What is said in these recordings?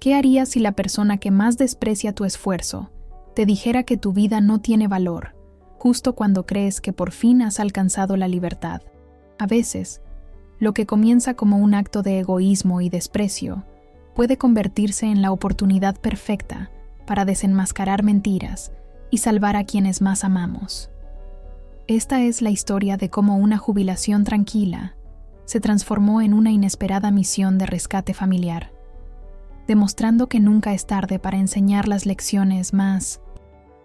¿Qué harías si la persona que más desprecia tu esfuerzo te dijera que tu vida no tiene valor, justo cuando crees que por fin has alcanzado la libertad? A veces, lo que comienza como un acto de egoísmo y desprecio puede convertirse en la oportunidad perfecta para desenmascarar mentiras y salvar a quienes más amamos. Esta es la historia de cómo una jubilación tranquila se transformó en una inesperada misión de rescate familiar, demostrando que nunca es tarde para enseñar las lecciones más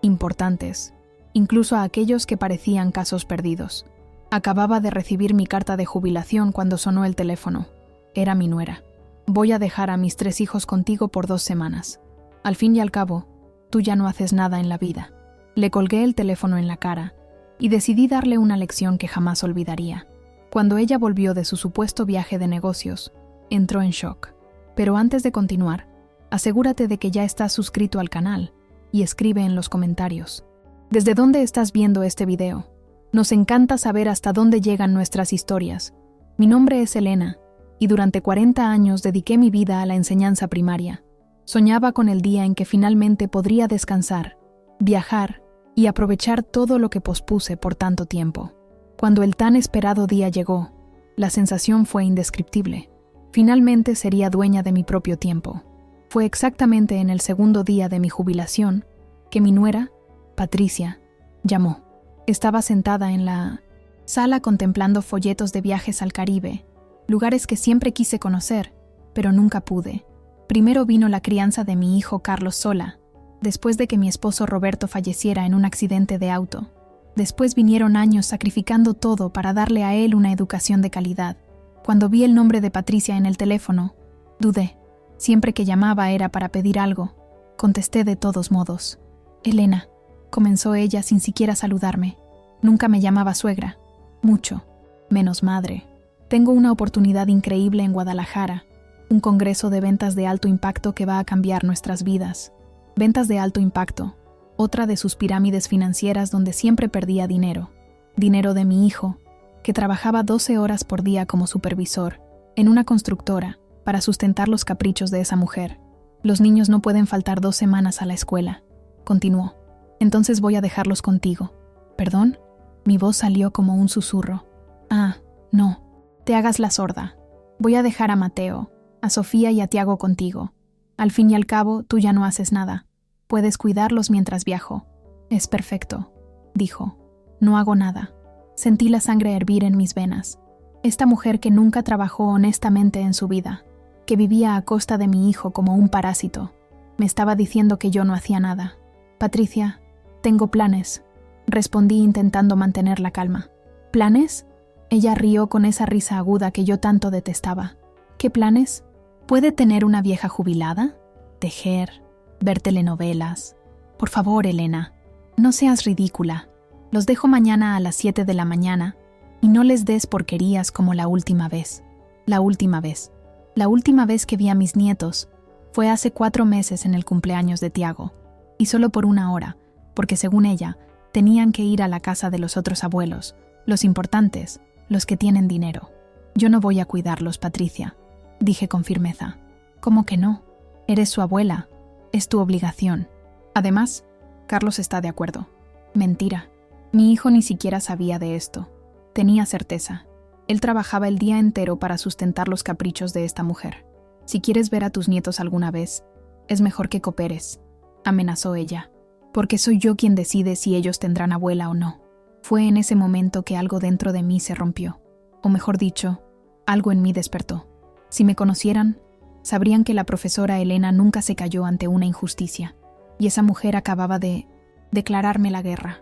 importantes, incluso a aquellos que parecían casos perdidos. Acababa de recibir mi carta de jubilación cuando sonó el teléfono. Era mi nuera. Voy a dejar a mis 3 hijos contigo por 2 semanas. Al fin y al cabo, tú ya no haces nada en la vida. Le colgué el teléfono en la cara y decidí darle una lección que jamás olvidaría. Cuando ella volvió de su supuesto viaje de negocios, entró en shock. Pero antes de continuar, asegúrate de que ya estás suscrito al canal y escribe en los comentarios ¿desde dónde estás viendo este video? Nos encanta saber hasta dónde llegan nuestras historias. Mi nombre es Elena y durante 40 años dediqué mi vida a la enseñanza primaria. Soñaba con el día en que finalmente podría descansar, viajar y aprovechar todo lo que pospuse por tanto tiempo. Cuando el tan esperado día llegó, la sensación fue indescriptible. Finalmente sería dueña de mi propio tiempo. Fue exactamente en el segundo día de mi jubilación que mi nuera, Patricia, llamó. Estaba sentada en la sala contemplando folletos de viajes al Caribe, lugares que siempre quise conocer, pero nunca pude. Primero vino la crianza de mi hijo Carlos sola, después de que mi esposo Roberto falleciera en un accidente de auto. Después vinieron años sacrificando todo para darle a él una educación de calidad. Cuando vi el nombre de Patricia en el teléfono, dudé. Siempre que llamaba era para pedir algo. Contesté de todos modos. Elena, comenzó ella sin siquiera saludarme. Nunca me llamaba suegra. Mucho. Menos madre. Tengo una oportunidad increíble en Guadalajara. Un congreso de ventas de alto impacto que va a cambiar nuestras vidas. Ventas de alto impacto. Otra de sus pirámides financieras donde siempre perdía dinero. Dinero de mi hijo, que trabajaba 12 horas por día como supervisor, en una constructora, para sustentar los caprichos de esa mujer. Los niños no pueden faltar 2 semanas a la escuela. Continuó. Entonces voy a dejarlos contigo. ¿Perdón? Mi voz salió como un susurro. Ah, no. Te hagas la sorda. Voy a dejar a Mateo, a Sofía y a Tiago contigo. Al fin y al cabo, tú ya no haces nada. Puedes cuidarlos mientras viajo. Es perfecto, dijo. No hago nada. Sentí la sangre hervir en mis venas. Esta mujer que nunca trabajó honestamente en su vida, que vivía a costa de mi hijo como un parásito, me estaba diciendo que yo no hacía nada. Patricia, tengo planes, respondí intentando mantener la calma. ¿Planes? Ella rió con esa risa aguda que yo tanto detestaba. ¿Qué planes? ¿Puede tener una vieja jubilada? Tejer, ver telenovelas. Por favor, Elena, no seas ridícula. Los dejo mañana a las 7 de la mañana y no les des porquerías como la última vez. La última vez. La última vez que vi a mis nietos fue hace 4 meses en el cumpleaños de Tiago, y solo por 1 hora, porque según ella, tenían que ir a la casa de los otros abuelos, los importantes, los que tienen dinero. Yo no voy a cuidarlos, Patricia, dije con firmeza. ¿Cómo que no? Eres su abuela. Es tu obligación. Además, Carlos está de acuerdo. Mentira. Mi hijo ni siquiera sabía de esto. Tenía certeza. Él trabajaba el día entero para sustentar los caprichos de esta mujer. Si quieres ver a tus nietos alguna vez, es mejor que cooperes, amenazó ella, porque soy yo quien decide si ellos tendrán abuela o no. Fue en ese momento que algo dentro de mí se rompió, o mejor dicho, algo en mí despertó. Si me conocieran, sabrían que la profesora Elena nunca se cayó ante una injusticia, y esa mujer acababa de declararme la guerra.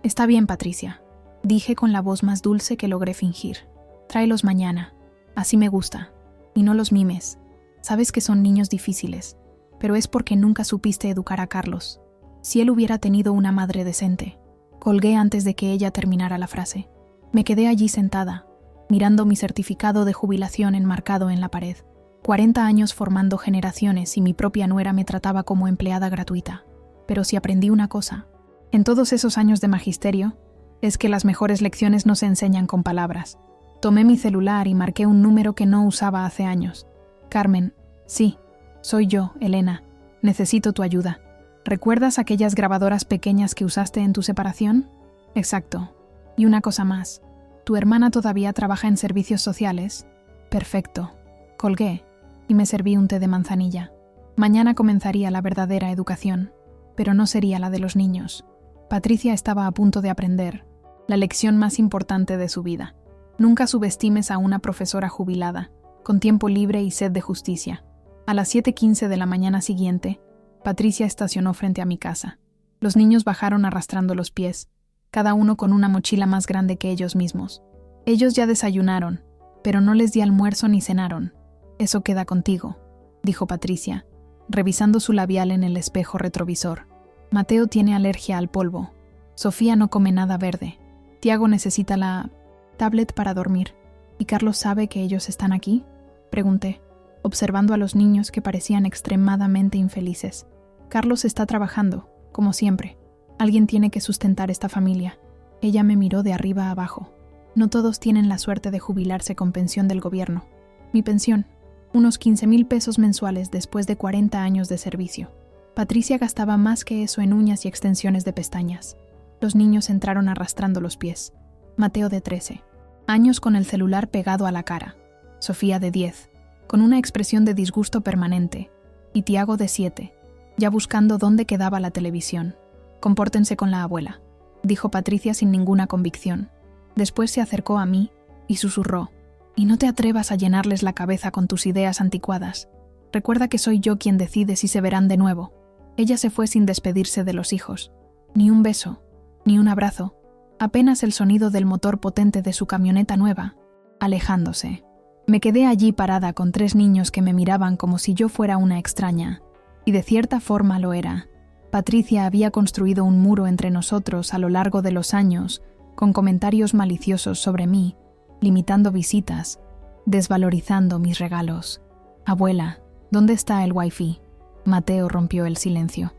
Está bien, Patricia, dije con la voz más dulce que logré fingir. Tráelos mañana, así me gusta, y no los mimes. Sabes que son niños difíciles, pero es porque nunca supiste educar a Carlos. Si él hubiera tenido una madre decente. Colgué antes de que ella terminara la frase. Me quedé allí sentada, mirando mi certificado de jubilación enmarcado en la pared. 40 años formando generaciones y mi propia nuera me trataba como empleada gratuita. Pero si aprendí una cosa, en todos esos años de magisterio, es que las mejores lecciones no se enseñan con palabras. Tomé mi celular y marqué un número que no usaba hace años. Carmen, sí, Soy yo, Elena. Necesito tu ayuda. ¿Recuerdas aquellas grabadoras pequeñas que usaste en tu separación? Exacto. Y una cosa más. ¿Tu hermana todavía trabaja en servicios sociales? Perfecto. Colgué y me serví un té de manzanilla. Mañana comenzaría la verdadera educación, pero no sería la de los niños. Patricia estaba a punto de aprender la lección más importante de su vida. Nunca subestimes a una profesora jubilada, con tiempo libre y sed de justicia. A las 7:15 de la mañana siguiente, Patricia estacionó frente a mi casa. Los niños bajaron arrastrando los pies, cada uno con una mochila más grande que ellos mismos. Ellos ya desayunaron, pero no les di almuerzo ni cenaron. Eso queda contigo, dijo Patricia, revisando su labial en el espejo retrovisor. Mateo tiene alergia al polvo. Sofía no come nada verde. Tiago necesita la tablet para dormir. ¿Y Carlos sabe que ellos están aquí?, pregunté, observando a los niños que parecían extremadamente infelices. Carlos está trabajando, como siempre. Alguien tiene que sustentar esta familia. Ella me miró de arriba a abajo. No todos tienen la suerte de jubilarse con pensión del gobierno. Mi pensión, unos 15,000 pesos mensuales después de 40 años de servicio. Patricia gastaba más que eso en uñas y extensiones de pestañas. Los niños entraron arrastrando los pies. Mateo, de 13 años, con el celular pegado a la cara. Sofía, de 10, con una expresión de disgusto permanente. Y Tiago, de 7, ya buscando dónde quedaba la televisión. Compórtense con la abuela, dijo Patricia sin ninguna convicción. Después se acercó a mí y susurró: y no te atrevas a llenarles la cabeza con tus ideas anticuadas. Recuerda que soy yo quien decide si se verán de nuevo. Ella se fue sin despedirse de los hijos. Ni un beso, ni un abrazo. Apenas el sonido del motor potente de su camioneta nueva, alejándose. Me quedé allí parada con 3 niños que me miraban como si yo fuera una extraña. Y de cierta forma lo era. Patricia había construido un muro entre nosotros a lo largo de los años, con comentarios maliciosos sobre mí, limitando visitas, desvalorizando mis regalos. Abuela, ¿dónde está el wifi? Mateo rompió el silencio.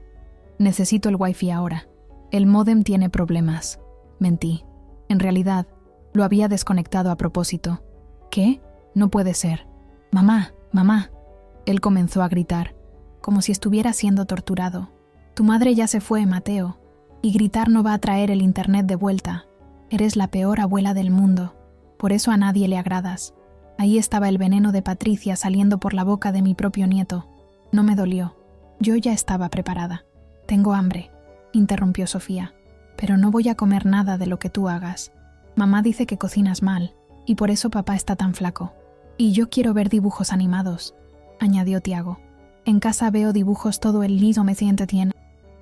Necesito el wifi ahora. El módem tiene problemas. Mentí. En realidad, lo había desconectado a propósito. ¿Qué? No puede ser. Mamá, mamá. Él comenzó a gritar, como si estuviera siendo torturado. Tu madre ya se fue, Mateo, y gritar no va a traer el internet de vuelta. Eres la peor abuela del mundo. Por eso a nadie le agradas. Ahí estaba el veneno de Patricia saliendo por la boca de mi propio nieto. No me dolió. Yo ya estaba preparada. Tengo hambre, interrumpió Sofía. Pero no voy a comer nada de lo que tú hagas. Mamá dice que cocinas mal, y por eso papá está tan flaco. Y yo quiero ver dibujos animados, añadió Tiago. En casa veo dibujos todo el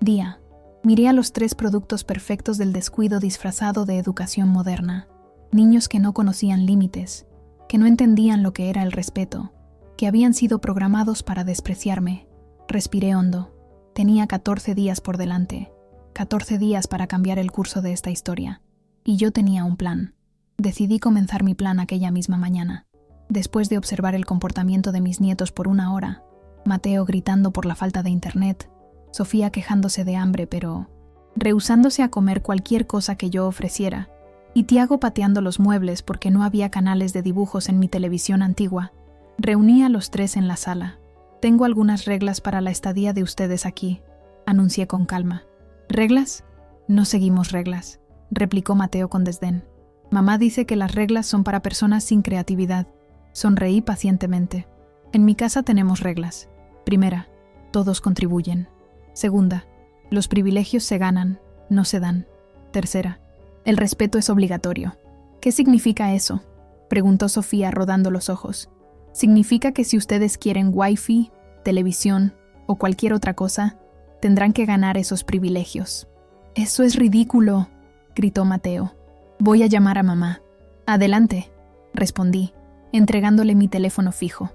día. Miré a los 3 productos perfectos del descuido disfrazado de educación moderna. Niños que no conocían límites, que no entendían lo que era el respeto, que habían sido programados para despreciarme. Respiré hondo. Tenía 14 días por delante. 14 días para cambiar el curso de esta historia. Y yo tenía un plan. Decidí comenzar mi plan aquella misma mañana. Después de observar el comportamiento de mis nietos por 1 hora, Mateo gritando por la falta de internet, Sofía quejándose de hambre pero rehusándose a comer cualquier cosa que yo ofreciera, y Tiago pateando los muebles porque no había canales de dibujos en mi televisión antigua, reuní a los 3 en la sala. Tengo algunas reglas para la estadía de ustedes aquí, anuncié con calma. ¿Reglas? No seguimos reglas, replicó Mateo con desdén. Mamá dice que las reglas son para personas sin creatividad. Sonreí pacientemente. En mi casa tenemos reglas. Primera, todos contribuyen. Segunda, los privilegios se ganan, no se dan. Tercera, el respeto es obligatorio. ¿Qué significa eso?, preguntó Sofía rodando los ojos. Significa que si ustedes quieren wifi, televisión o cualquier otra cosa, tendrán que ganar esos privilegios. Eso es ridículo, gritó Mateo. Voy a llamar a mamá. Adelante, respondí, entregándole mi teléfono fijo.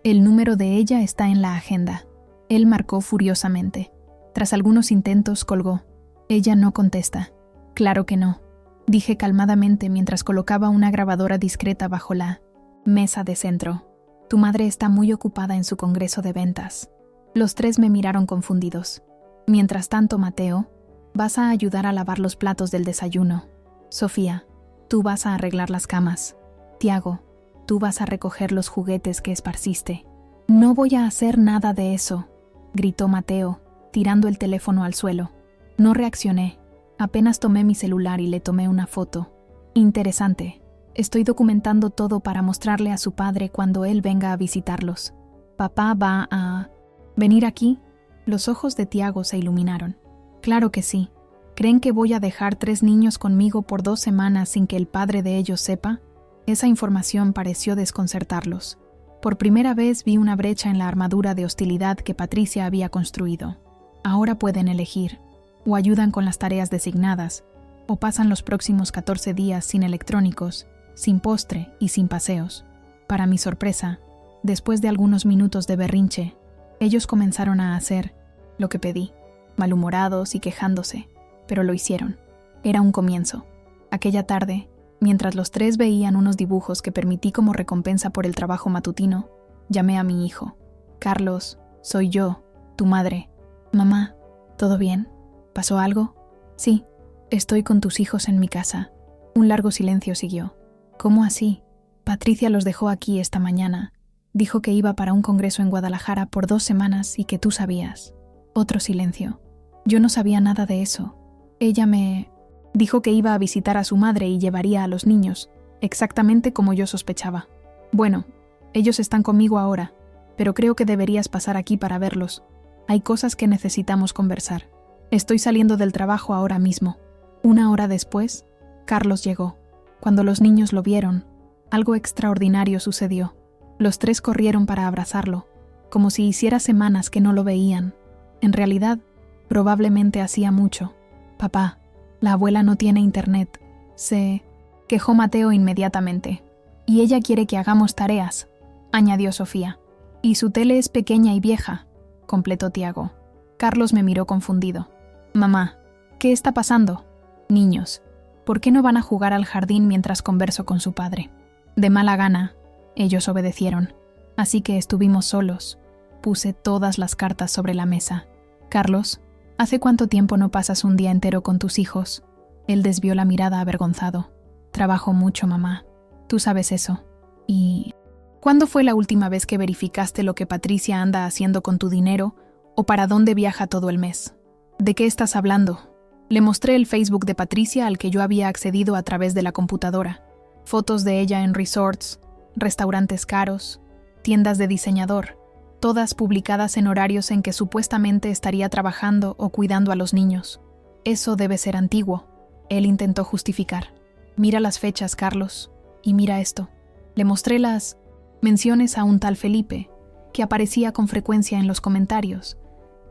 El número de ella está en la agenda. Él marcó furiosamente. Tras algunos intentos colgó. Ella no contesta. Claro que no, dije calmadamente mientras colocaba una grabadora discreta bajo la mesa de centro. Tu madre está muy ocupada en su congreso de ventas. Los 3 me miraron confundidos. Mientras tanto, Mateo, vas a ayudar a lavar los platos del desayuno. Sofía, tú vas a arreglar las camas. Tiago, tú vas a recoger los juguetes que esparciste. No voy a hacer nada de eso, gritó Mateo, tirando el teléfono al suelo. No reaccioné. Apenas tomé mi celular y le tomé una foto. Interesante. Estoy documentando todo para mostrarle a su padre cuando él venga a visitarlos. ¿Papá va a venir aquí? Los ojos de Tiago se iluminaron. Claro que sí. ¿Creen que voy a dejar 3 niños conmigo por 2 semanas sin que el padre de ellos sepa? Esa información pareció desconcertarlos. Por primera vez vi una brecha en la armadura de hostilidad que Patricia había construido. Ahora pueden elegir. O ayudan con las tareas designadas, o pasan los próximos 14 días sin electrónicos, sin postre y sin paseos. Para mi sorpresa, después de algunos minutos de berrinche, ellos comenzaron a hacer lo que pedí, malhumorados y quejándose, pero lo hicieron. Era un comienzo. Aquella tarde, mientras los 3 veían unos dibujos que permití como recompensa por el trabajo matutino, llamé a mi hijo. Carlos, soy yo, tu madre. Mamá, ¿todo bien? ¿Pasó algo? Sí, estoy con tus hijos en mi casa. Un largo silencio siguió. ¿Cómo así? Patricia los dejó aquí esta mañana. Dijo que iba para un congreso en Guadalajara por 2 semanas y que tú sabías. Otro silencio. Yo no sabía nada de eso. Ella me dijo que iba a visitar a su madre y llevaría a los niños, exactamente como yo sospechaba. Bueno, ellos están conmigo ahora, pero creo que deberías pasar aquí para verlos. Hay cosas que necesitamos conversar. Estoy saliendo del trabajo ahora mismo. 1 hora después, Carlos llegó. Cuando los niños lo vieron, algo extraordinario sucedió. Los 3 corrieron para abrazarlo, como si hiciera semanas que no lo veían. En realidad, probablemente hacía mucho. Papá, la abuela no tiene internet. Se quejó Mateo inmediatamente. Y ella quiere que hagamos tareas, añadió Sofía. Y su tele es pequeña y vieja, completó Tiago. Carlos me miró confundido. Mamá, ¿qué está pasando? Niños, ¿por qué no van a jugar al jardín mientras converso con su padre? De mala gana, ellos obedecieron. Así que estuvimos solos. Puse todas las cartas sobre la mesa. Carlos, ¿hace cuánto tiempo no pasas un día entero con tus hijos? Él desvió la mirada avergonzado. Trabajo mucho, mamá. Tú sabes eso. ¿Y cuándo fue la última vez que verificaste lo que Patricia anda haciendo con tu dinero o para dónde viaja todo el mes? ¿De qué estás hablando? Le mostré el Facebook de Patricia al que yo había accedido a través de la computadora. Fotos de ella en resorts, restaurantes caros, tiendas de diseñador, todas publicadas en horarios en que supuestamente estaría trabajando o cuidando a los niños. Eso debe ser antiguo. Él intentó justificar. Mira las fechas, Carlos, y mira esto. Le mostré las menciones a un tal Felipe, que aparecía con frecuencia en los comentarios,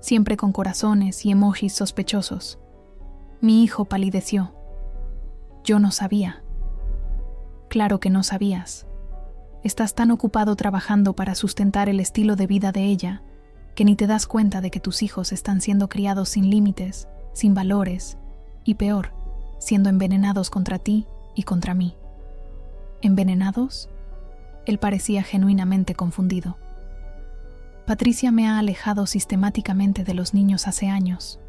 siempre con corazones y emojis sospechosos. Mi hijo palideció. Yo no sabía. Claro que no sabías. Estás tan ocupado trabajando para sustentar el estilo de vida de ella, que ni te das cuenta de que tus hijos están siendo criados sin límites, sin valores, y peor, siendo envenenados contra ti y contra mí. ¿Envenenados? Él parecía genuinamente confundido. Patricia me ha alejado sistemáticamente de los niños hace años.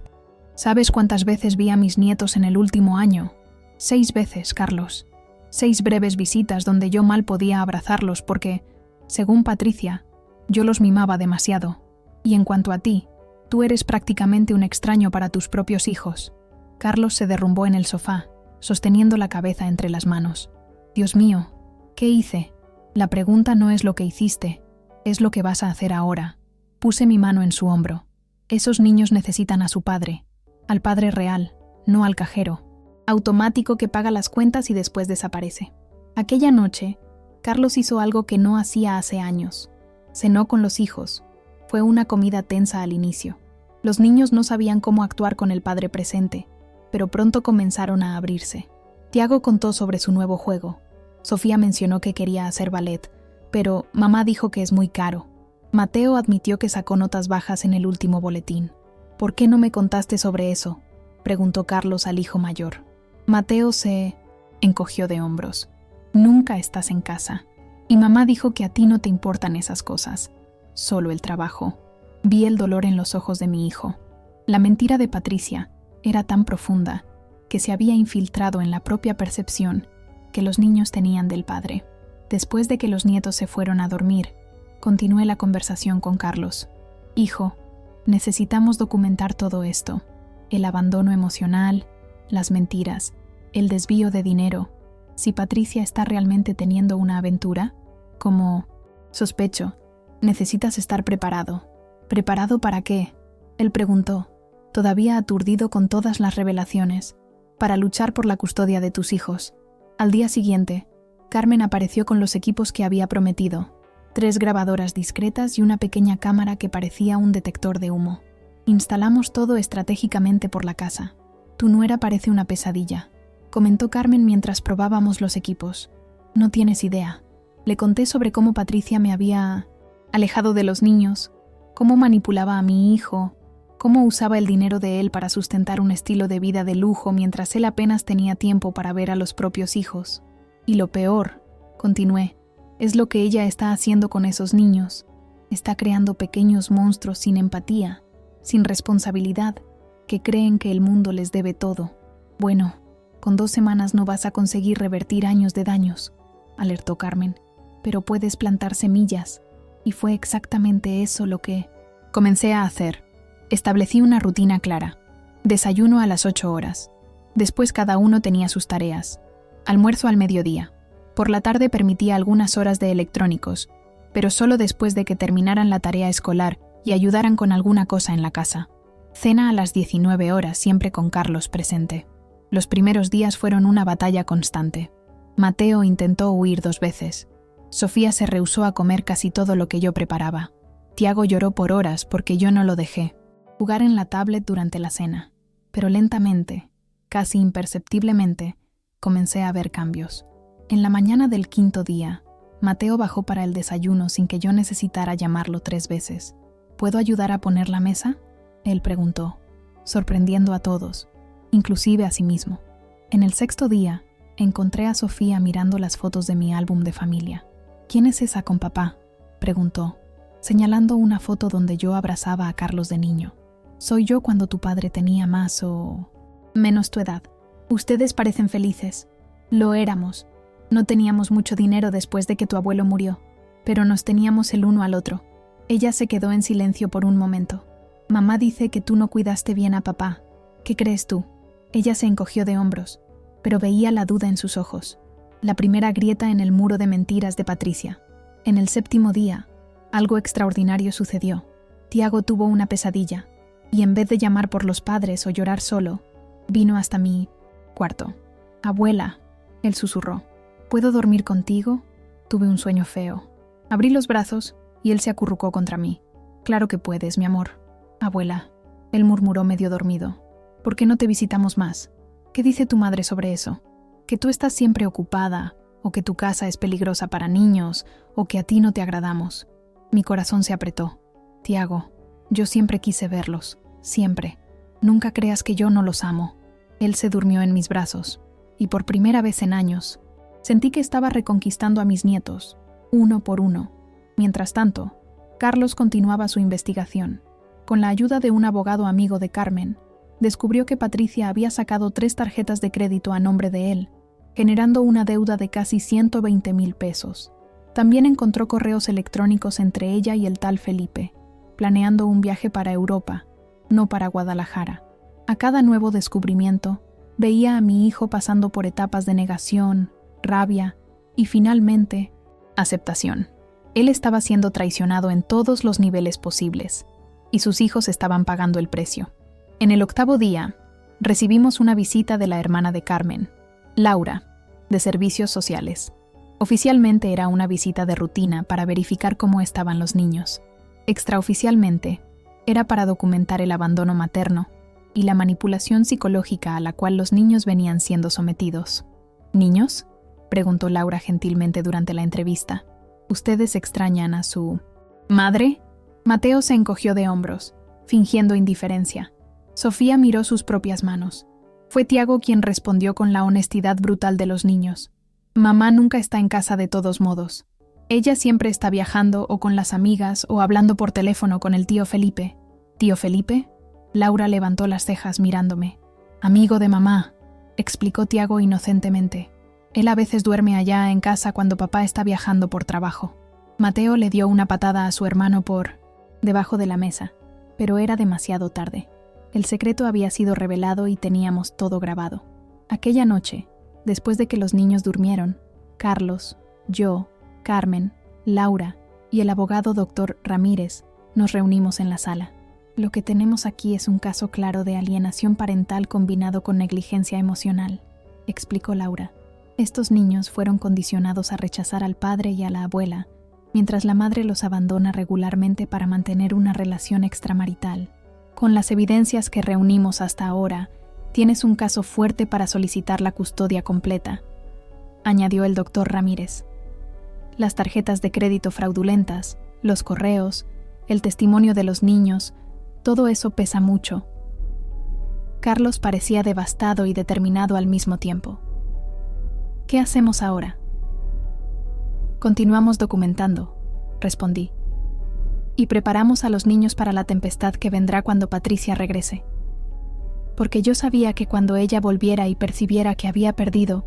¿Sabes cuántas veces vi a mis nietos en el último año? 6 veces, Carlos. 6 breves visitas donde yo mal podía abrazarlos porque, según Patricia, yo los mimaba demasiado. Y en cuanto a ti, tú eres prácticamente un extraño para tus propios hijos. Carlos se derrumbó en el sofá, sosteniendo la cabeza entre las manos. Dios mío, ¿qué hice? La pregunta no es lo que hiciste, es lo que vas a hacer ahora. Puse mi mano en su hombro. Esos niños necesitan a su padre, al padre real, no al cajero, automático que paga las cuentas y después desaparece. Aquella noche, Carlos hizo algo que no hacía hace años. Cenó con los hijos. Fue una comida tensa al inicio. Los niños no sabían cómo actuar con el padre presente, pero pronto comenzaron a abrirse. Tiago contó sobre su nuevo juego. Sofía mencionó que quería hacer ballet, pero mamá dijo que es muy caro. Mateo admitió que sacó notas bajas en el último boletín. ¿Por qué no me contaste sobre eso?, preguntó Carlos al hijo mayor. Mateo se encogió de hombros. Nunca estás en casa. Y mamá dijo que a ti no te importan esas cosas, solo el trabajo. Vi el dolor en los ojos de mi hijo. La mentira de Patricia era tan profunda que se había infiltrado en la propia percepción que los niños tenían del padre. Después de que los nietos se fueron a dormir, Continué la conversación con Carlos. Hijo, necesitamos documentar todo esto. El abandono emocional, las mentiras, el desvío de dinero. Si Patricia está realmente teniendo una aventura, como sospecho, necesitas estar preparado. ¿Preparado para qué? Él preguntó, todavía aturdido con todas las revelaciones. Para luchar por la custodia de tus hijos. Al día siguiente, Carmen apareció con los equipos que había prometido. 3 grabadoras discretas y una pequeña cámara que parecía un detector de humo. Instalamos todo estratégicamente por la casa. Tu nuera parece una pesadilla, comentó Carmen mientras probábamos los equipos. No tienes idea. Le conté sobre cómo Patricia me había alejado de los niños, cómo manipulaba a mi hijo, cómo usaba el dinero de él para sustentar un estilo de vida de lujo mientras él apenas tenía tiempo para ver a los propios hijos. Y lo peor, continué, es lo que ella está haciendo con esos niños. Está creando pequeños monstruos sin empatía, sin responsabilidad, que creen que el mundo les debe todo. Bueno, con 2 semanas no vas a conseguir revertir años de daños, alertó Carmen, pero puedes plantar semillas. Y fue exactamente eso lo que comencé a hacer. Establecí una rutina clara. Desayuno a las 8 horas. Después cada uno tenía sus tareas. Almuerzo al mediodía. Por la tarde permitía algunas horas de electrónicos, pero solo después de que terminaran la tarea escolar y ayudaran con alguna cosa en la casa. Cena a las 19 horas, siempre con Carlos presente. Los primeros días fueron una batalla constante. Mateo intentó huir 2 veces. Sofía se rehusó a comer casi todo lo que yo preparaba. Tiago lloró por horas porque yo no lo dejé jugar en la tablet durante la cena. Pero lentamente, casi imperceptiblemente, comencé a ver cambios. En la mañana del 5.º día, Mateo bajó para el desayuno sin que yo necesitara llamarlo 3 veces. ¿Puedo ayudar a poner la mesa?, él preguntó, sorprendiendo a todos, inclusive a sí mismo. En el 6.º día, encontré a Sofía mirando las fotos de mi álbum de familia. ¿Quién es esa con papá?, preguntó, señalando una foto donde yo abrazaba a Carlos de niño. Soy yo cuando tu padre tenía más o menos tu edad. Ustedes parecen felices. Lo éramos. No teníamos mucho dinero después de que tu abuelo murió, pero nos teníamos el uno al otro. Ella se quedó en silencio por un momento. Mamá dice que tú no cuidaste bien a papá. ¿Qué crees tú? Ella se encogió de hombros, pero veía la duda en sus ojos. La primera grieta en el muro de mentiras de Patricia. En el 7.º día, algo extraordinario sucedió. Tiago tuvo una pesadilla, y en vez de llamar por los padres o llorar solo, vino hasta mi cuarto. Abuela, él susurró. ¿Puedo dormir contigo? Tuve un sueño feo. Abrí los brazos y él se acurrucó contra mí. Claro que puedes, mi amor. Abuela, él murmuró medio dormido. ¿Por qué no te visitamos más? ¿Qué dice tu madre sobre eso? ¿Que tú estás siempre ocupada, o que tu casa es peligrosa para niños, o que a ti no te agradamos? Mi corazón se apretó. Tiago, yo siempre quise verlos, siempre. Nunca creas que yo no los amo. Él se durmió en mis brazos, y por primera vez en años, sentí que estaba reconquistando a mis nietos, uno por uno. Mientras tanto, Carlos continuaba su investigación. Con la ayuda de un abogado amigo de Carmen, descubrió que Patricia había sacado 3 tarjetas de crédito a nombre de él, generando una deuda de casi 120,000 pesos. También encontró correos electrónicos entre ella y el tal Felipe, planeando un viaje para Europa, no para Guadalajara. A cada nuevo descubrimiento, veía a mi hijo pasando por etapas de negación, rabia y finalmente, aceptación. Él estaba siendo traicionado en todos los niveles posibles, y sus hijos estaban pagando el precio. En el 8.º día, recibimos una visita de la hermana de Carmen, Laura, de Servicios Sociales. Oficialmente era una visita de rutina para verificar cómo estaban los niños. Extraoficialmente, era para documentar el abandono materno y la manipulación psicológica a la cual los niños venían siendo sometidos. ¿Niños?, preguntó Laura gentilmente durante la entrevista. ¿Ustedes extrañan a su madre? Mateo se encogió de hombros, fingiendo indiferencia. Sofía miró sus propias manos. Fue Tiago quien respondió con la honestidad brutal de los niños. Mamá nunca está en casa de todos modos. Ella siempre está viajando o con las amigas o hablando por teléfono con el tío Felipe. ¿Tío Felipe? Laura levantó las cejas mirándome. Amigo de mamá, explicó Tiago inocentemente. Él a veces duerme allá en casa cuando papá está viajando por trabajo. Mateo le dio una patada a su hermano debajo de la mesa, pero era demasiado tarde. El secreto había sido revelado y teníamos todo grabado. Aquella noche, después de que los niños durmieron, Carlos, yo, Carmen, Laura y el abogado Dr. Ramírez nos reunimos en la sala. Lo que tenemos aquí es un caso claro de alienación parental combinado con negligencia emocional, explicó Laura. Estos niños fueron condicionados a rechazar al padre y a la abuela, mientras la madre los abandona regularmente para mantener una relación extramarital. Con las evidencias que reunimos hasta ahora, tienes un caso fuerte para solicitar la custodia completa, añadió el doctor Ramírez. Las tarjetas de crédito fraudulentas, los correos, el testimonio de los niños, todo eso pesa mucho. Carlos parecía devastado y determinado al mismo tiempo. ¿Qué hacemos ahora? Continuamos documentando, respondí. Y preparamos a los niños para la tempestad que vendrá cuando Patricia regrese. Porque yo sabía que cuando ella volviera y percibiera que había perdido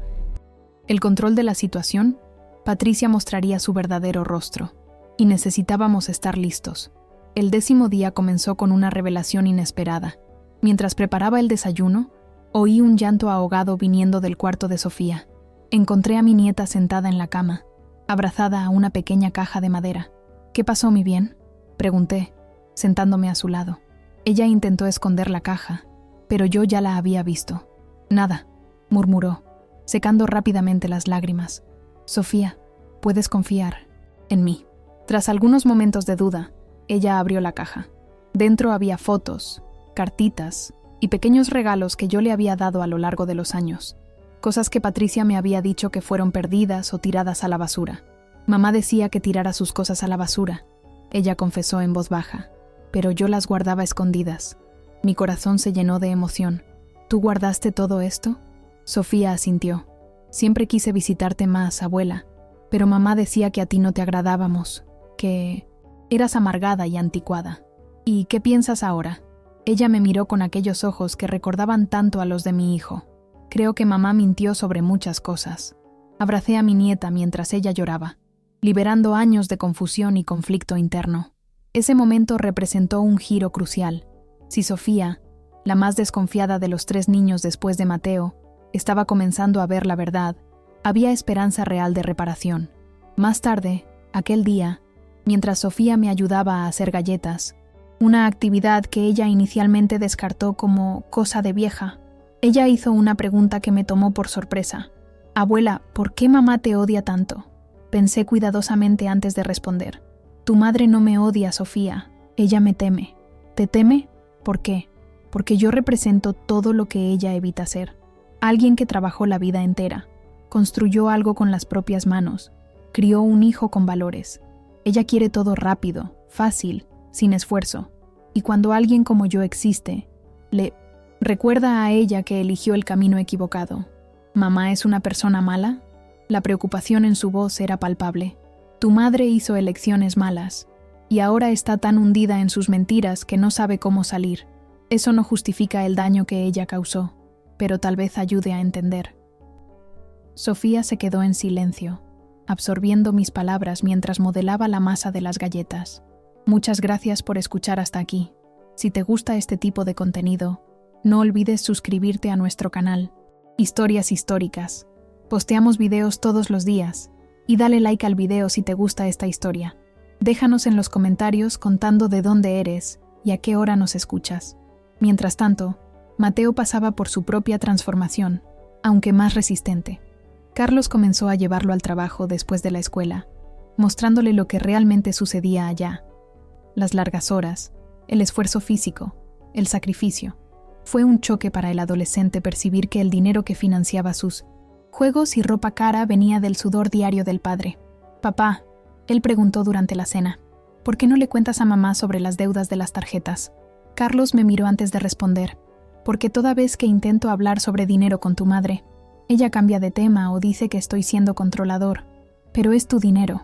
el control de la situación, Patricia mostraría su verdadero rostro, y necesitábamos estar listos. El 10º día comenzó con una revelación inesperada. Mientras preparaba el desayuno, oí un llanto ahogado viniendo del cuarto de Sofía. Encontré a mi nieta sentada en la cama, abrazada a una pequeña caja de madera. ¿Qué pasó, mi bien?, pregunté, sentándome a su lado. Ella intentó esconder la caja, pero yo ya la había visto. Nada, murmuró, secando rápidamente las lágrimas. Sofía, puedes confiar en mí. Tras algunos momentos de duda, ella abrió la caja. Dentro había fotos, cartitas y pequeños regalos que yo le había dado a lo largo de los años. Cosas que Patricia me había dicho que fueron perdidas o tiradas a la basura. Mamá decía que tirara sus cosas a la basura. Ella confesó en voz baja, pero yo las guardaba escondidas. Mi corazón se llenó de emoción. ¿Tú guardaste todo esto? Sofía asintió. Siempre quise visitarte más, abuela, pero mamá decía que a ti no te agradábamos, que eras amargada y anticuada. ¿Y qué piensas ahora? Ella me miró con aquellos ojos que recordaban tanto a los de mi hijo. Creo que mamá mintió sobre muchas cosas. Abracé a mi nieta mientras ella lloraba, liberando años de confusión y conflicto interno. Ese momento representó un giro crucial. Si Sofía, la más desconfiada de los 3 niños después de Mateo, estaba comenzando a ver la verdad, había esperanza real de reparación. Más tarde, aquel día, mientras Sofía me ayudaba a hacer galletas, una actividad que ella inicialmente descartó como cosa de vieja, ella hizo una pregunta que me tomó por sorpresa. Abuela, ¿por qué mamá te odia tanto? Pensé cuidadosamente antes de responder. Tu madre no me odia, Sofía. Ella me teme. ¿Te teme? ¿Por qué? Porque yo represento todo lo que ella evita ser. Alguien que trabajó la vida entera, construyó algo con las propias manos, crió un hijo con valores. Ella quiere todo rápido, fácil, sin esfuerzo. Y cuando alguien como yo existe, le recuerda a ella que eligió el camino equivocado. ¿Mamá es una persona mala? La preocupación en su voz era palpable. Tu madre hizo elecciones malas, y ahora está tan hundida en sus mentiras que no sabe cómo salir. Eso no justifica el daño que ella causó, pero tal vez ayude a entender. Sofía se quedó en silencio, absorbiendo mis palabras mientras modelaba la masa de las galletas. Muchas gracias por escuchar hasta aquí. Si te gusta este tipo de contenido, no olvides suscribirte a nuestro canal, Historias Históricas. Posteamos videos todos los días, y dale like al video si te gusta esta historia. Déjanos en los comentarios contando de dónde eres y a qué hora nos escuchas. Mientras tanto, Mateo pasaba por su propia transformación, aunque más resistente. Carlos comenzó a llevarlo al trabajo después de la escuela, mostrándole lo que realmente sucedía allá. Las largas horas, el esfuerzo físico, el sacrificio. Fue un choque para el adolescente percibir que el dinero que financiaba sus juegos y ropa cara venía del sudor diario del padre. Papá, él preguntó durante la cena, ¿por qué no le cuentas a mamá sobre las deudas de las tarjetas? Carlos me miró antes de responder, porque toda vez que intento hablar sobre dinero con tu madre, ella cambia de tema o dice que estoy siendo controlador. Pero es tu dinero,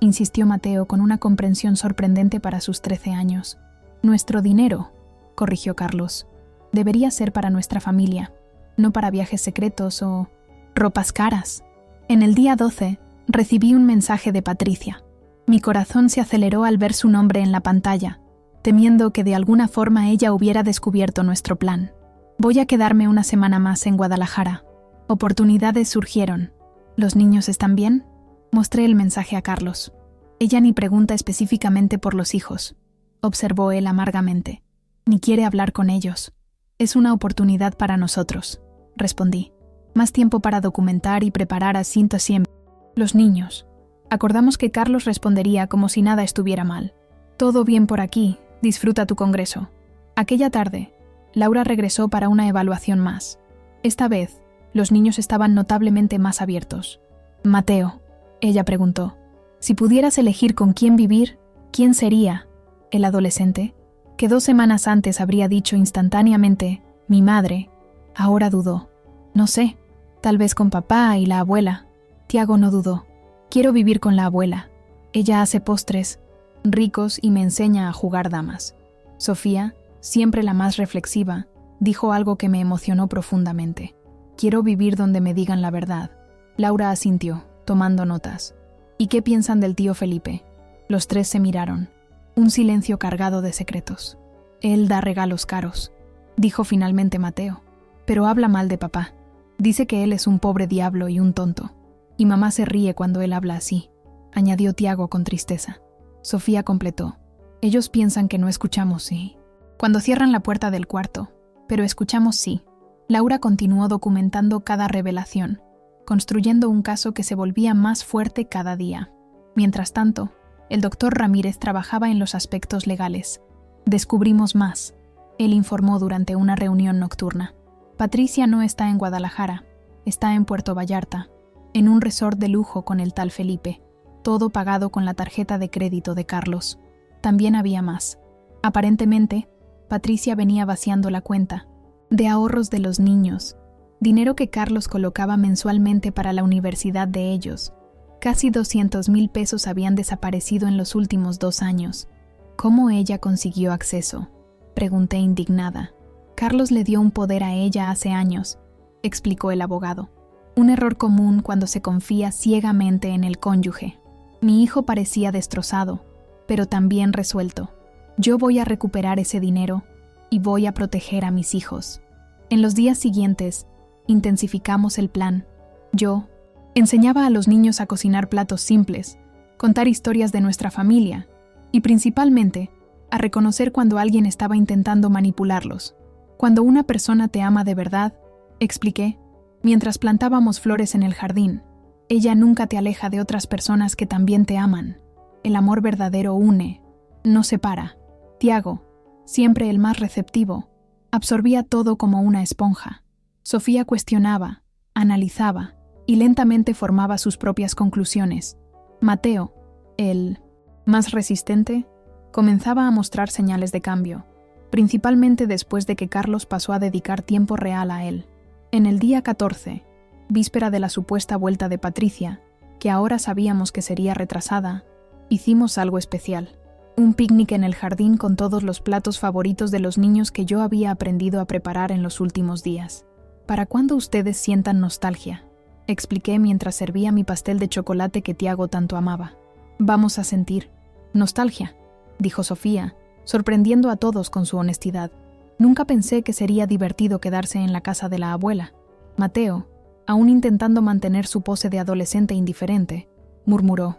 insistió Mateo con una comprensión sorprendente para sus 13 años. Nuestro dinero, corrigió Carlos, debería ser para nuestra familia, no para viajes secretos o ropas caras. En el día 12, recibí un mensaje de Patricia. Mi corazón se aceleró al ver su nombre en la pantalla, temiendo que de alguna forma ella hubiera descubierto nuestro plan. Voy a quedarme una semana más en Guadalajara. Oportunidades surgieron. ¿Los niños están bien? Mostré el mensaje a Carlos. Ella ni pregunta específicamente por los hijos, observó él amargamente, ni quiere hablar con ellos. Es una oportunidad para nosotros, respondí. Más tiempo para documentar y preparar a Cinto siempre. Los niños. Acordamos que Carlos respondería como si nada estuviera mal. Todo bien por aquí, disfruta tu congreso. Aquella tarde, Laura regresó para una evaluación más. Esta vez, los niños estaban notablemente más abiertos. Mateo, ella preguntó, si pudieras elegir con quién vivir, ¿quién sería? El adolescente, que 2 semanas antes habría dicho instantáneamente, mi madre, ahora dudó. No sé, tal vez con papá y la abuela. Tiago no dudó. Quiero vivir con la abuela. Ella hace postres ricos y me enseña a jugar damas. Sofía, siempre la más reflexiva, dijo algo que me emocionó profundamente. Quiero vivir donde me digan la verdad. Laura asintió, tomando notas. ¿Y qué piensan del tío Felipe? Los 3 se miraron. Un silencio cargado de secretos. Él da regalos caros, dijo finalmente Mateo. Pero habla mal de papá. Dice que él es un pobre diablo y un tonto. Y mamá se ríe cuando él habla así, añadió Tiago con tristeza. Sofía completó. Ellos piensan que no escuchamos, sí. Cuando cierran la puerta del cuarto, pero escuchamos sí. Laura continuó documentando cada revelación, construyendo un caso que se volvía más fuerte cada día. Mientras tanto, el doctor Ramírez trabajaba en los aspectos legales. Descubrimos más. Él informó durante una reunión nocturna. Patricia no está en Guadalajara, está en Puerto Vallarta, en un resort de lujo con el tal Felipe, todo pagado con la tarjeta de crédito de Carlos. También había más. Aparentemente, Patricia venía vaciando la cuenta de ahorros de los niños, dinero que Carlos colocaba mensualmente para la universidad de ellos. Casi 200,000 pesos habían desaparecido en los últimos 2 años. ¿Cómo ella consiguió acceso?, pregunté indignada. Carlos le dio un poder a ella hace años, explicó el abogado. Un error común cuando se confía ciegamente en el cónyuge. Mi hijo parecía destrozado, pero también resuelto. Yo voy a recuperar ese dinero y voy a proteger a mis hijos. En los días siguientes, intensificamos el plan. Yo enseñaba a los niños a cocinar platos simples, contar historias de nuestra familia y principalmente a reconocer cuando alguien estaba intentando manipularlos. Cuando una persona te ama de verdad, expliqué, mientras plantábamos flores en el jardín, ella nunca te aleja de otras personas que también te aman. El amor verdadero une, no separa. Tiago, siempre el más receptivo, absorbía todo como una esponja. Sofía cuestionaba, analizaba y lentamente formaba sus propias conclusiones. Mateo, el más resistente, comenzaba a mostrar señales de cambio, principalmente después de que Carlos pasó a dedicar tiempo real a él. En el día 14, víspera de la supuesta vuelta de Patricia, que ahora sabíamos que sería retrasada, hicimos algo especial. Un picnic en el jardín con todos los platos favoritos de los niños que yo había aprendido a preparar en los últimos días. ¿Para cuándo ustedes sientan nostalgia?, expliqué mientras servía mi pastel de chocolate que Tiago tanto amaba. Vamos a sentir nostalgia, dijo Sofía, sorprendiendo a todos con su honestidad. Nunca pensé que sería divertido quedarse en la casa de la abuela. Mateo, aún intentando mantener su pose de adolescente indiferente, murmuró,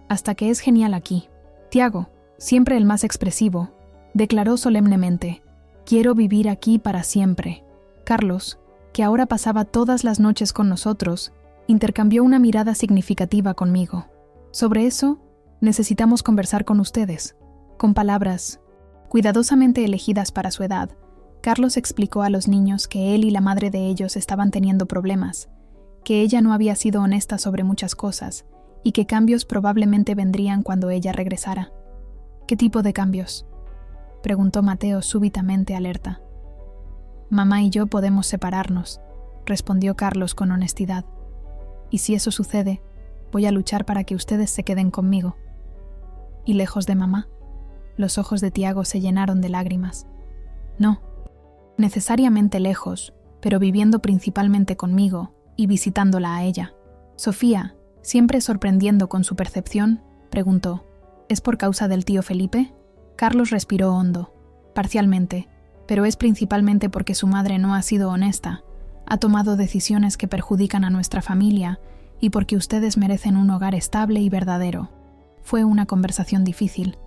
hasta que es genial aquí. Tiago, siempre el más expresivo, declaró solemnemente, quiero vivir aquí para siempre. Carlos, que ahora pasaba todas las noches con nosotros, intercambió una mirada significativa conmigo. Sobre eso, necesitamos conversar con ustedes. Con palabras cuidadosamente elegidas para su edad, Carlos explicó a los niños que él y la madre de ellos estaban teniendo problemas, que ella no había sido honesta sobre muchas cosas y que cambios probablemente vendrían cuando ella regresara. ¿Qué tipo de cambios?, preguntó Mateo súbitamente alerta. Mamá y yo podemos separarnos, respondió Carlos con honestidad. Y si eso sucede, voy a luchar para que ustedes se queden conmigo. ¿Y lejos de mamá? Los ojos de Tiago se llenaron de lágrimas. No, necesariamente lejos, pero viviendo principalmente conmigo y visitándola a ella. Sofía, siempre sorprendiendo con su percepción, preguntó. ¿Es por causa del tío Felipe? Carlos respiró hondo. Parcialmente, pero es principalmente porque su madre no ha sido honesta, ha tomado decisiones que perjudican a nuestra familia y porque ustedes merecen un hogar estable y verdadero. Fue una conversación difícil,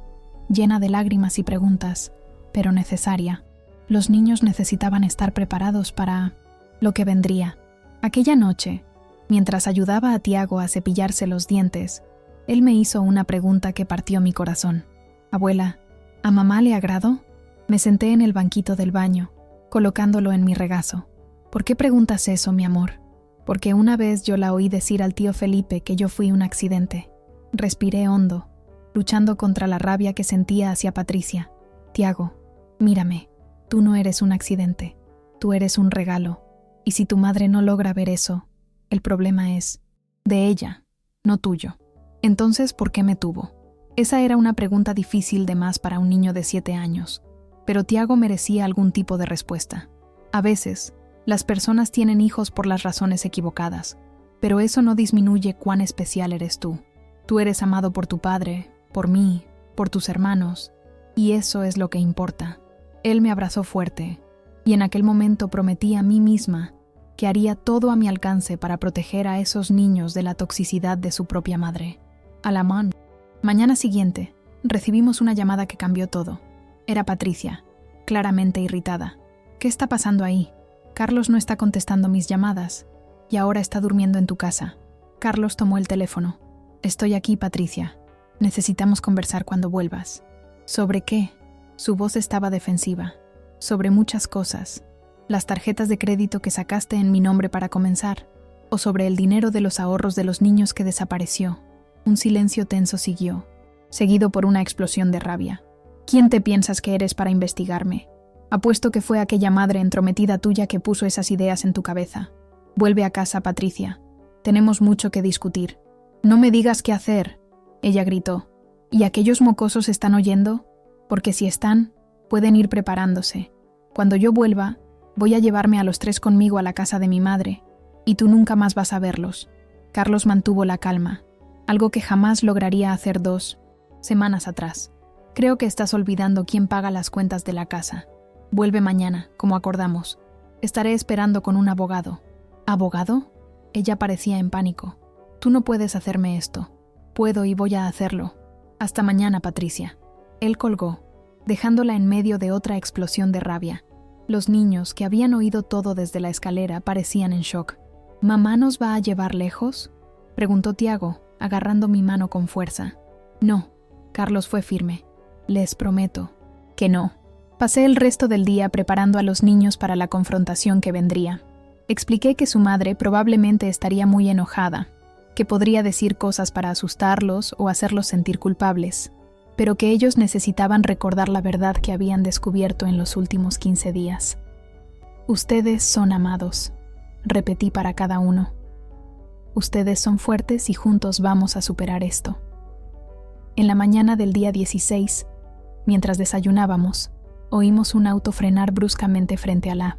llena de lágrimas y preguntas, pero necesaria. Los niños necesitaban estar preparados para lo que vendría. Aquella noche, mientras ayudaba a Tiago a cepillarse los dientes, él me hizo una pregunta que partió mi corazón. Abuela, ¿a mamá le agradó? Me senté en el banquito del baño, colocándolo en mi regazo. ¿Por qué preguntas eso, mi amor? Porque una vez yo la oí decir al tío Felipe que yo fui un accidente. Respiré hondo, luchando contra la rabia que sentía hacia Patricia. Tiago, mírame, tú no eres un accidente, tú eres un regalo. Y si tu madre no logra ver eso, el problema es de ella, no tuyo. Entonces, ¿por qué me tuvo? Esa era una pregunta difícil de más para un niño de 7 años, pero Tiago merecía algún tipo de respuesta. A veces, las personas tienen hijos por las razones equivocadas, pero eso no disminuye cuán especial eres tú. Tú eres amado por tu padre, por mí, por tus hermanos, y eso es lo que importa. Él me abrazó fuerte, y en aquel momento prometí a mí misma que haría todo a mi alcance para proteger a esos niños de la toxicidad de su propia madre. Alamán. Mañana siguiente, recibimos una llamada que cambió todo. Era Patricia, claramente irritada. ¿Qué está pasando ahí? Carlos no está contestando mis llamadas, y ahora está durmiendo en tu casa. Carlos tomó el teléfono. Estoy aquí, Patricia. Necesitamos conversar cuando vuelvas. ¿Sobre qué? Su voz estaba defensiva. Sobre muchas cosas. Las tarjetas de crédito que sacaste en mi nombre para comenzar, o sobre el dinero de los ahorros de los niños que desapareció. Un silencio tenso siguió, seguido por una explosión de rabia. ¿Quién te piensas que eres para investigarme? Apuesto que fue aquella madre entrometida tuya que puso esas ideas en tu cabeza. Vuelve a casa, Patricia. Tenemos mucho que discutir. No me digas qué hacer, ella gritó. ¿Y aquellos mocosos están oyendo? Porque si están, pueden ir preparándose. Cuando yo vuelva, voy a llevarme a los 3 conmigo a la casa de mi madre, y tú nunca más vas a verlos. Carlos mantuvo la calma, algo que jamás lograría hacer 2 semanas atrás. Creo que estás olvidando quién paga las cuentas de la casa. Vuelve mañana, como acordamos. Estaré esperando con un abogado. ¿Abogado? Ella parecía en pánico. Tú no puedes hacerme esto. Puedo y voy a hacerlo. Hasta mañana, Patricia. Él colgó, dejándola en medio de otra explosión de rabia. Los niños, que habían oído todo desde la escalera, parecían en shock. ¿Mamá nos va a llevar lejos?, preguntó Tiago, agarrando mi mano con fuerza. No, Carlos fue firme. Les prometo que no. Pasé el resto del día preparando a los niños para la confrontación que vendría. Expliqué que su madre probablemente estaría muy enojada, que podría decir cosas para asustarlos o hacerlos sentir culpables, pero que ellos necesitaban recordar la verdad que habían descubierto en los últimos 15 días. Ustedes son amados, repetí para cada uno. Ustedes son fuertes y juntos vamos a superar esto. En la mañana del día 16, mientras desayunábamos, oímos un auto frenar bruscamente frente a la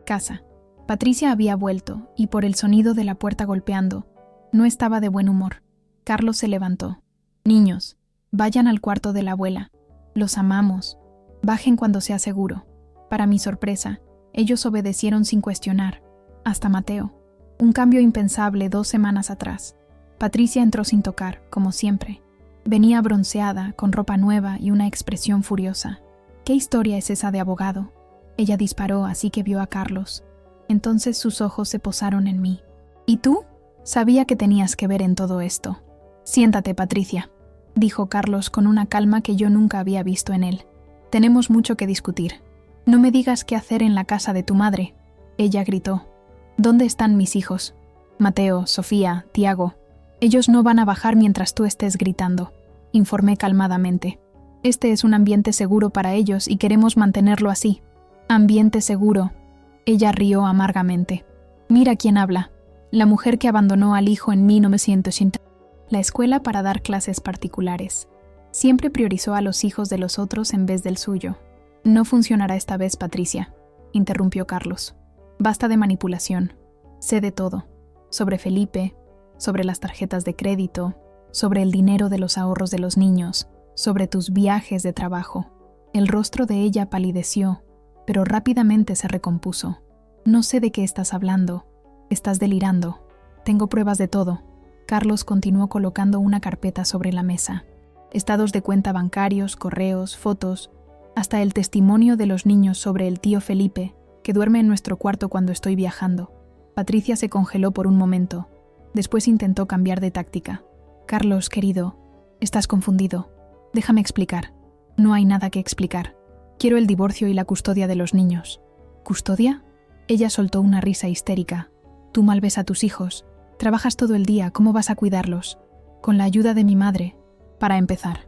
casa. Patricia había vuelto y por el sonido de la puerta golpeando, no estaba de buen humor. Carlos se levantó. Niños, vayan al cuarto de la abuela. Los amamos. Bajen cuando sea seguro. Para mi sorpresa, ellos obedecieron sin cuestionar. Hasta Mateo. Un cambio impensable 2 semanas atrás. Patricia entró sin tocar, como siempre. Venía bronceada, con ropa nueva y una expresión furiosa. ¿Qué historia es esa de abogado? Ella disparó, así que vio a Carlos. Entonces sus ojos se posaron en mí. ¿Y tú? Sabía que tenías que ver en todo esto. Siéntate, Patricia, dijo Carlos con una calma que yo nunca había visto en él. Tenemos mucho que discutir. No me digas qué hacer en la casa de tu madre. Ella gritó. ¿Dónde están mis hijos? Mateo, Sofía, Tiago. Ellos no van a bajar mientras tú estés gritando, informé calmadamente. Este es un ambiente seguro para ellos y queremos mantenerlo así. Ambiente seguro. Ella rió amargamente. Mira quién habla. La mujer que abandonó al hijo en 1980. La escuela para dar clases particulares. Siempre priorizó a los hijos de los otros en vez del suyo. No funcionará esta vez, Patricia, interrumpió Carlos. Basta de manipulación. Sé de todo. Sobre Felipe, sobre las tarjetas de crédito, sobre el dinero de los ahorros de los niños, sobre tus viajes de trabajo. El rostro de ella palideció, pero rápidamente se recompuso. No sé de qué estás hablando. Estás delirando. Tengo pruebas de todo. Carlos continuó colocando una carpeta sobre la mesa. Estados de cuenta bancarios, correos, fotos, hasta el testimonio de los niños sobre el tío Felipe, que duerme en nuestro cuarto cuando estoy viajando. Patricia se congeló por un momento. Después intentó cambiar de táctica. Carlos, querido, estás confundido. Déjame explicar. No hay nada que explicar. Quiero el divorcio y la custodia de los niños. ¿Custodia? Ella soltó una risa histérica. Tú mal ves a tus hijos. Trabajas todo el día, ¿cómo vas a cuidarlos? Con la ayuda de mi madre, para empezar.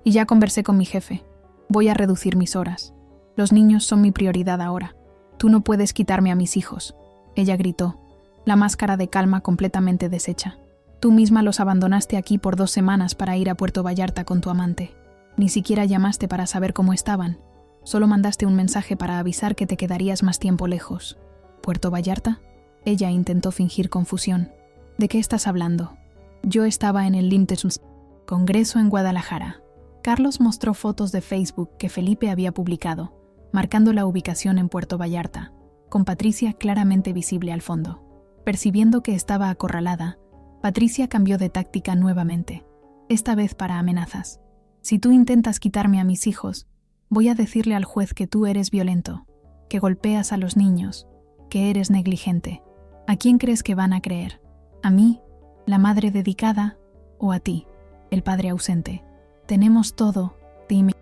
Y ya conversé con mi jefe. Voy a reducir mis horas. Los niños son mi prioridad ahora. Tú no puedes quitarme a mis hijos. Ella gritó, la máscara de calma completamente deshecha. Tú misma los abandonaste aquí por 2 semanas para ir a Puerto Vallarta con tu amante. Ni siquiera llamaste para saber cómo estaban. Solo mandaste un mensaje para avisar que te quedarías más tiempo lejos. ¿Puerto Vallarta? Ella intentó fingir confusión. ¿De qué estás hablando? Yo estaba en el Lintes Congreso en Guadalajara. Carlos mostró fotos de Facebook que Felipe había publicado, marcando la ubicación en Puerto Vallarta, con Patricia claramente visible al fondo. Percibiendo que estaba acorralada, Patricia cambió de táctica nuevamente, esta vez para amenazas. Si tú intentas quitarme a mis hijos, voy a decirle al juez que tú eres violento, que golpeas a los niños, que eres negligente. ¿A quién crees que van a creer? ¿A mí, la madre dedicada, o a ti, el padre ausente? Tenemos todo, dime.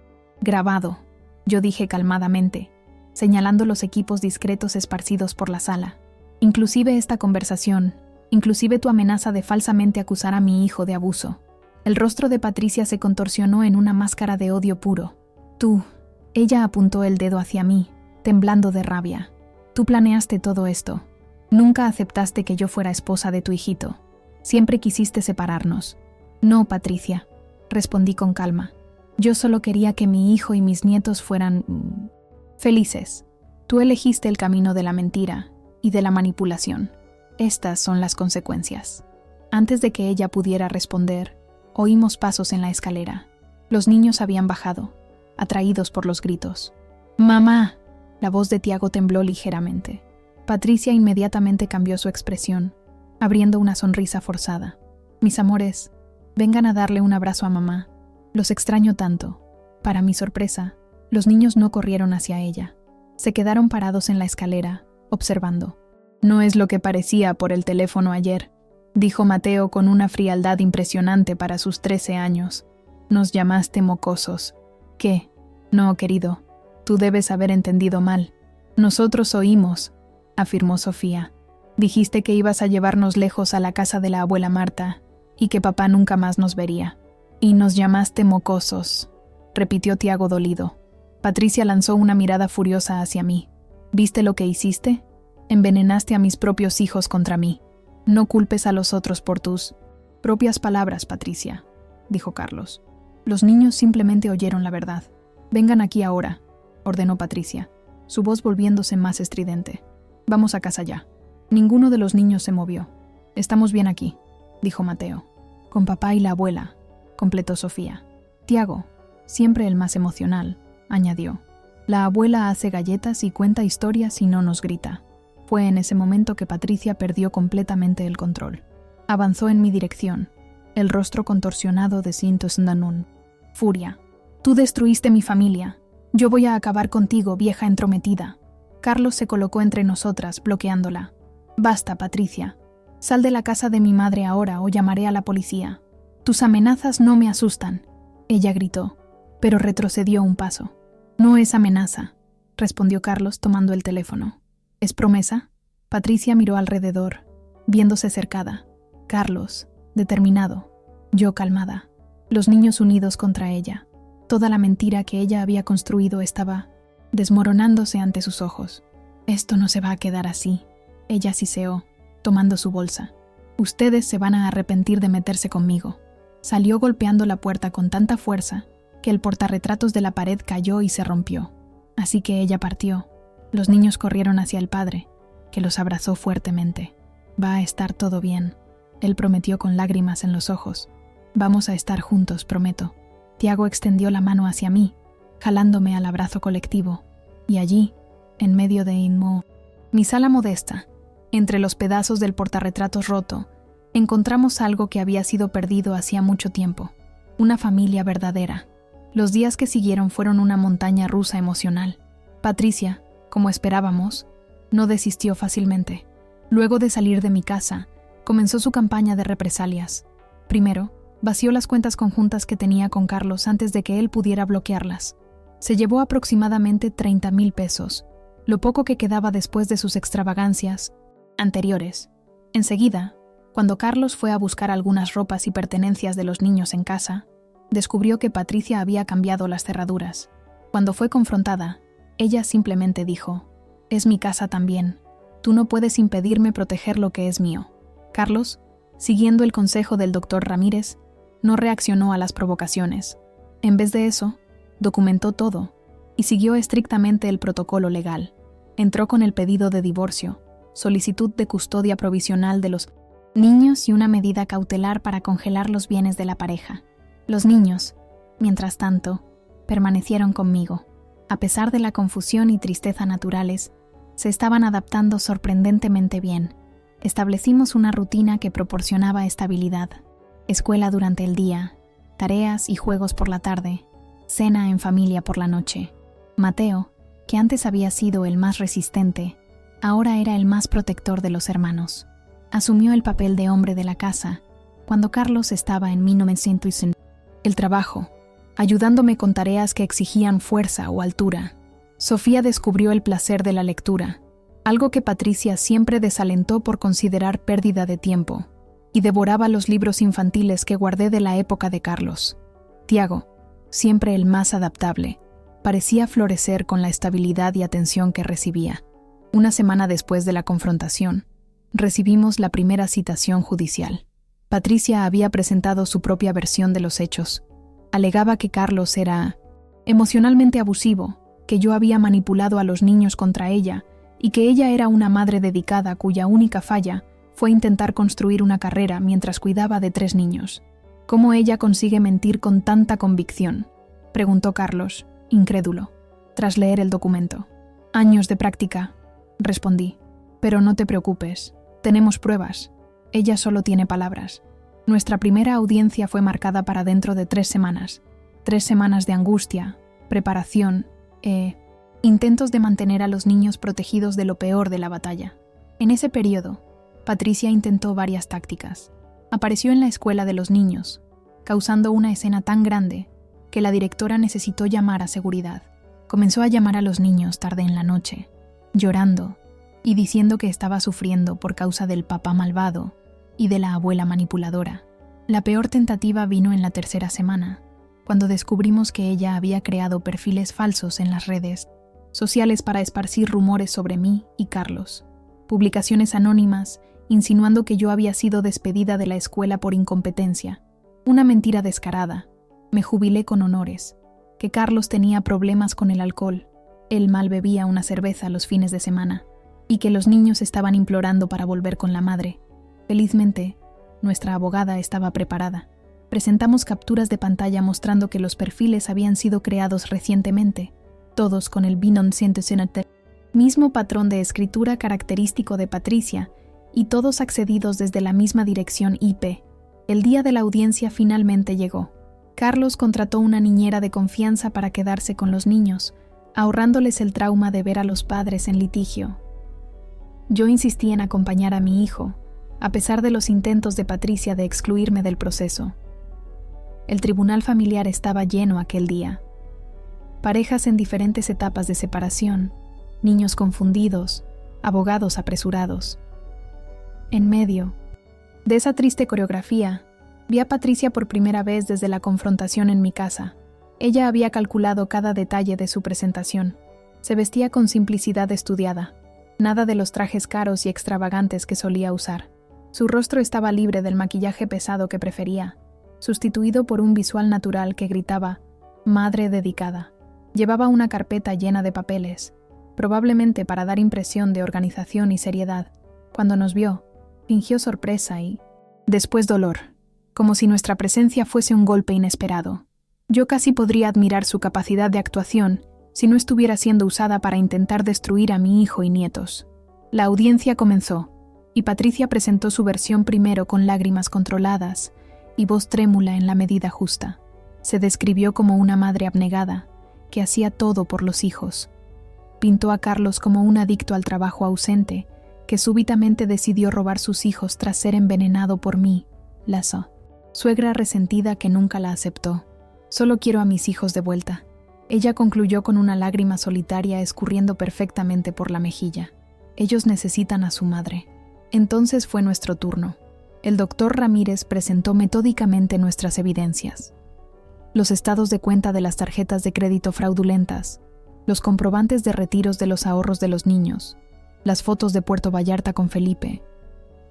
Grabado, yo dije calmadamente, señalando los equipos discretos esparcidos por la sala. Inclusive esta conversación, inclusive tu amenaza de falsamente acusar a mi hijo de abuso. El rostro de Patricia se contorsionó en una máscara de odio puro. Tú, ella apuntó el dedo hacia mí, temblando de rabia. Tú planeaste todo esto. Nunca aceptaste que yo fuera esposa de tu hijito. Siempre quisiste separarnos. No, Patricia, respondí con calma. Yo solo quería que mi hijo y mis nietos fueran felices. Tú elegiste el camino de la mentira y de la manipulación. Estas son las consecuencias. Antes de que ella pudiera responder, oímos pasos en la escalera. Los niños habían bajado, atraídos por los gritos. ¡Mamá! La voz de Tiago tembló ligeramente. Patricia inmediatamente cambió su expresión, abriendo una sonrisa forzada. Mis amores, vengan a darle un abrazo a mamá. Los extraño tanto. Para mi sorpresa, los niños no corrieron hacia ella. Se quedaron parados en la escalera, observando. No es lo que parecía por el teléfono ayer, dijo Mateo con una frialdad impresionante para sus 13 años. Nos llamaste mocosos. ¿Qué? No, querido. Tú debes haber entendido mal. Nosotros oímos, afirmó Sofía. Dijiste que ibas a llevarnos lejos a la casa de la abuela Marta y que papá nunca más nos vería. Y nos llamaste mocosos, repitió Tiago dolido. Patricia lanzó una mirada furiosa hacia mí. ¿Viste lo que hiciste? Envenenaste a mis propios hijos contra mí. No culpes a los otros por tus propias palabras, Patricia, dijo Carlos. Los niños simplemente oyeron la verdad. Vengan aquí ahora, ordenó Patricia, su voz volviéndose más estridente. Vamos a casa ya. Ninguno de los niños se movió. Estamos bien aquí, dijo Mateo. Con papá y la abuela, completó Sofía. Tiago, siempre el más emocional, añadió. La abuela hace galletas y cuenta historias y no nos grita. Fue en ese momento que Patricia perdió completamente el control. Avanzó en mi dirección, el rostro contorsionado de Sintos Nanun. Furia. Tú destruiste mi familia. Yo voy a acabar contigo, vieja entrometida. Carlos se colocó entre nosotras, bloqueándola. Basta, Patricia. Sal de la casa de mi madre ahora o llamaré a la policía. Tus amenazas no me asustan, ella gritó, pero retrocedió un paso. No es amenaza, respondió Carlos tomando el teléfono. ¿Es promesa? Patricia miró alrededor, viéndose cercada. Carlos, determinado. Yo calmada. Los niños unidos contra ella. Toda la mentira que ella había construido estaba desmoronándose ante sus ojos. Esto no se va a quedar así. Ella siseó, tomando su bolsa. Ustedes se van a arrepentir de meterse conmigo. Salió golpeando la puerta con tanta fuerza que el portarretratos de la pared cayó y se rompió. Así que ella partió. Los niños corrieron hacia el padre, que los abrazó fuertemente. Va a estar todo bien, él prometió con lágrimas en los ojos. Vamos a estar juntos, prometo. Tiago extendió la mano hacia mí, jalándome al abrazo colectivo, y allí, en medio de mi sala modesta, entre los pedazos del portarretratos roto, encontramos algo que había sido perdido hacía mucho tiempo, una familia verdadera. Los días que siguieron fueron una montaña rusa emocional. Patricia, como esperábamos, no desistió fácilmente. Luego de salir de mi casa, comenzó su campaña de represalias. Primero, vació las cuentas conjuntas que tenía con Carlos antes de que él pudiera bloquearlas. Se llevó aproximadamente 30,000 pesos, lo poco que quedaba después de sus extravagancias anteriores. Enseguida, cuando Carlos fue a buscar algunas ropas y pertenencias de los niños en casa, descubrió que Patricia había cambiado las cerraduras. Cuando fue confrontada, ella simplemente dijo: «Es mi casa también. Tú no puedes impedirme proteger lo que es mío». Carlos, siguiendo el consejo del doctor Ramírez, no reaccionó a las provocaciones. En vez de eso, documentó todo y siguió estrictamente el protocolo legal. Entró con el pedido de divorcio, solicitud de custodia provisional de los niños y una medida cautelar para congelar los bienes de la pareja. Los niños, mientras tanto, permanecieron conmigo. A pesar de la confusión y tristeza naturales, se estaban adaptando sorprendentemente bien. Establecimos una rutina que proporcionaba estabilidad: escuela durante el día, tareas y juegos por la tarde, cena en familia por la noche. Mateo, que antes había sido el más resistente, ahora era el más protector de los hermanos. Asumió el papel de hombre de la casa cuando Carlos estaba en 1900. El trabajo, ayudándome con tareas que exigían fuerza o altura. Sofía descubrió el placer de la lectura, algo que Patricia siempre desalentó por considerar pérdida de tiempo, y devoraba los libros infantiles que guardé de la época de Carlos. Tiago, siempre el más adaptable, parecía florecer con la estabilidad y atención que recibía. Una semana después de la confrontación, recibimos la primera citación judicial. Patricia había presentado su propia versión de los hechos. Alegaba que Carlos era emocionalmente abusivo, que yo había manipulado a los niños contra ella y que ella era una madre dedicada cuya única falla fue intentar construir una carrera mientras cuidaba de 3 niños. ¿Cómo ella consigue mentir con tanta convicción?, preguntó Carlos, incrédulo, tras leer el documento. «Años de práctica», respondí. «Pero no te preocupes, tenemos pruebas. Ella solo tiene palabras». Nuestra primera audiencia fue marcada para dentro de 3 semanas. 3 semanas de angustia, preparación intentos de mantener a los niños protegidos de lo peor de la batalla. En ese periodo, Patricia intentó varias tácticas. Apareció en la escuela de los niños, causando una escena tan grande que la directora necesitó llamar a seguridad. Comenzó a llamar a los niños tarde en la noche, llorando y diciendo que estaba sufriendo por causa del papá malvado y de la abuela manipuladora. La peor tentativa vino en la 3ª semana, cuando descubrimos que ella había creado perfiles falsos en las redes sociales para esparcir rumores sobre mí y Carlos. Publicaciones anónimas insinuando que yo había sido despedida de la escuela por incompetencia. Una mentira descarada. Me jubilé con honores. Que Carlos tenía problemas con el alcohol. Él mal bebía una cerveza los fines de semana. Y que los niños estaban implorando para volver con la madre. Felizmente, nuestra abogada estaba preparada. Presentamos capturas de pantalla mostrando que los perfiles habían sido creados recientemente, todos con el mismo patrón de escritura característico de Patricia, y todos accedidos desde la misma dirección IP. El día de la audiencia finalmente llegó. Carlos contrató una niñera de confianza para quedarse con los niños, ahorrándoles el trauma de ver a los padres en litigio. Yo insistí en acompañar a mi hijo, a pesar de los intentos de Patricia de excluirme del proceso. El tribunal familiar estaba lleno aquel día. Parejas en diferentes etapas de separación, niños confundidos, abogados apresurados. En medio de esa triste coreografía, vi a Patricia por primera vez desde la confrontación en mi casa. Ella había calculado cada detalle de su presentación. Se vestía con simplicidad estudiada, nada de los trajes caros y extravagantes que solía usar. Su rostro estaba libre del maquillaje pesado que prefería, sustituido por un visual natural que gritaba «Madre dedicada». Llevaba una carpeta llena de papeles, probablemente para dar impresión de organización y seriedad. Cuando nos vio, fingió sorpresa y, después dolor. como si nuestra presencia fuese un golpe inesperado. Yo casi podría admirar su capacidad de actuación si no estuviera siendo usada para intentar destruir a mi hijo y nietos. La audiencia comenzó, y Patricia presentó su versión primero con lágrimas controladas y voz trémula en la medida justa. Se describió como una madre abnegada, que hacía todo por los hijos. Pintó a Carlos como un adicto al trabajo ausente, que súbitamente decidió robar sus hijos tras ser envenenado por mí, la suegra resentida que nunca la aceptó. Solo quiero a mis hijos de vuelta. Ella concluyó con una lágrima solitaria escurriendo perfectamente por la mejilla. Ellos necesitan a su madre. Entonces fue nuestro turno. El doctor Ramírez presentó metódicamente nuestras evidencias. Los estados de cuenta de las tarjetas de crédito fraudulentas, los comprobantes de retiros de los ahorros de los niños, las fotos de Puerto Vallarta con Felipe,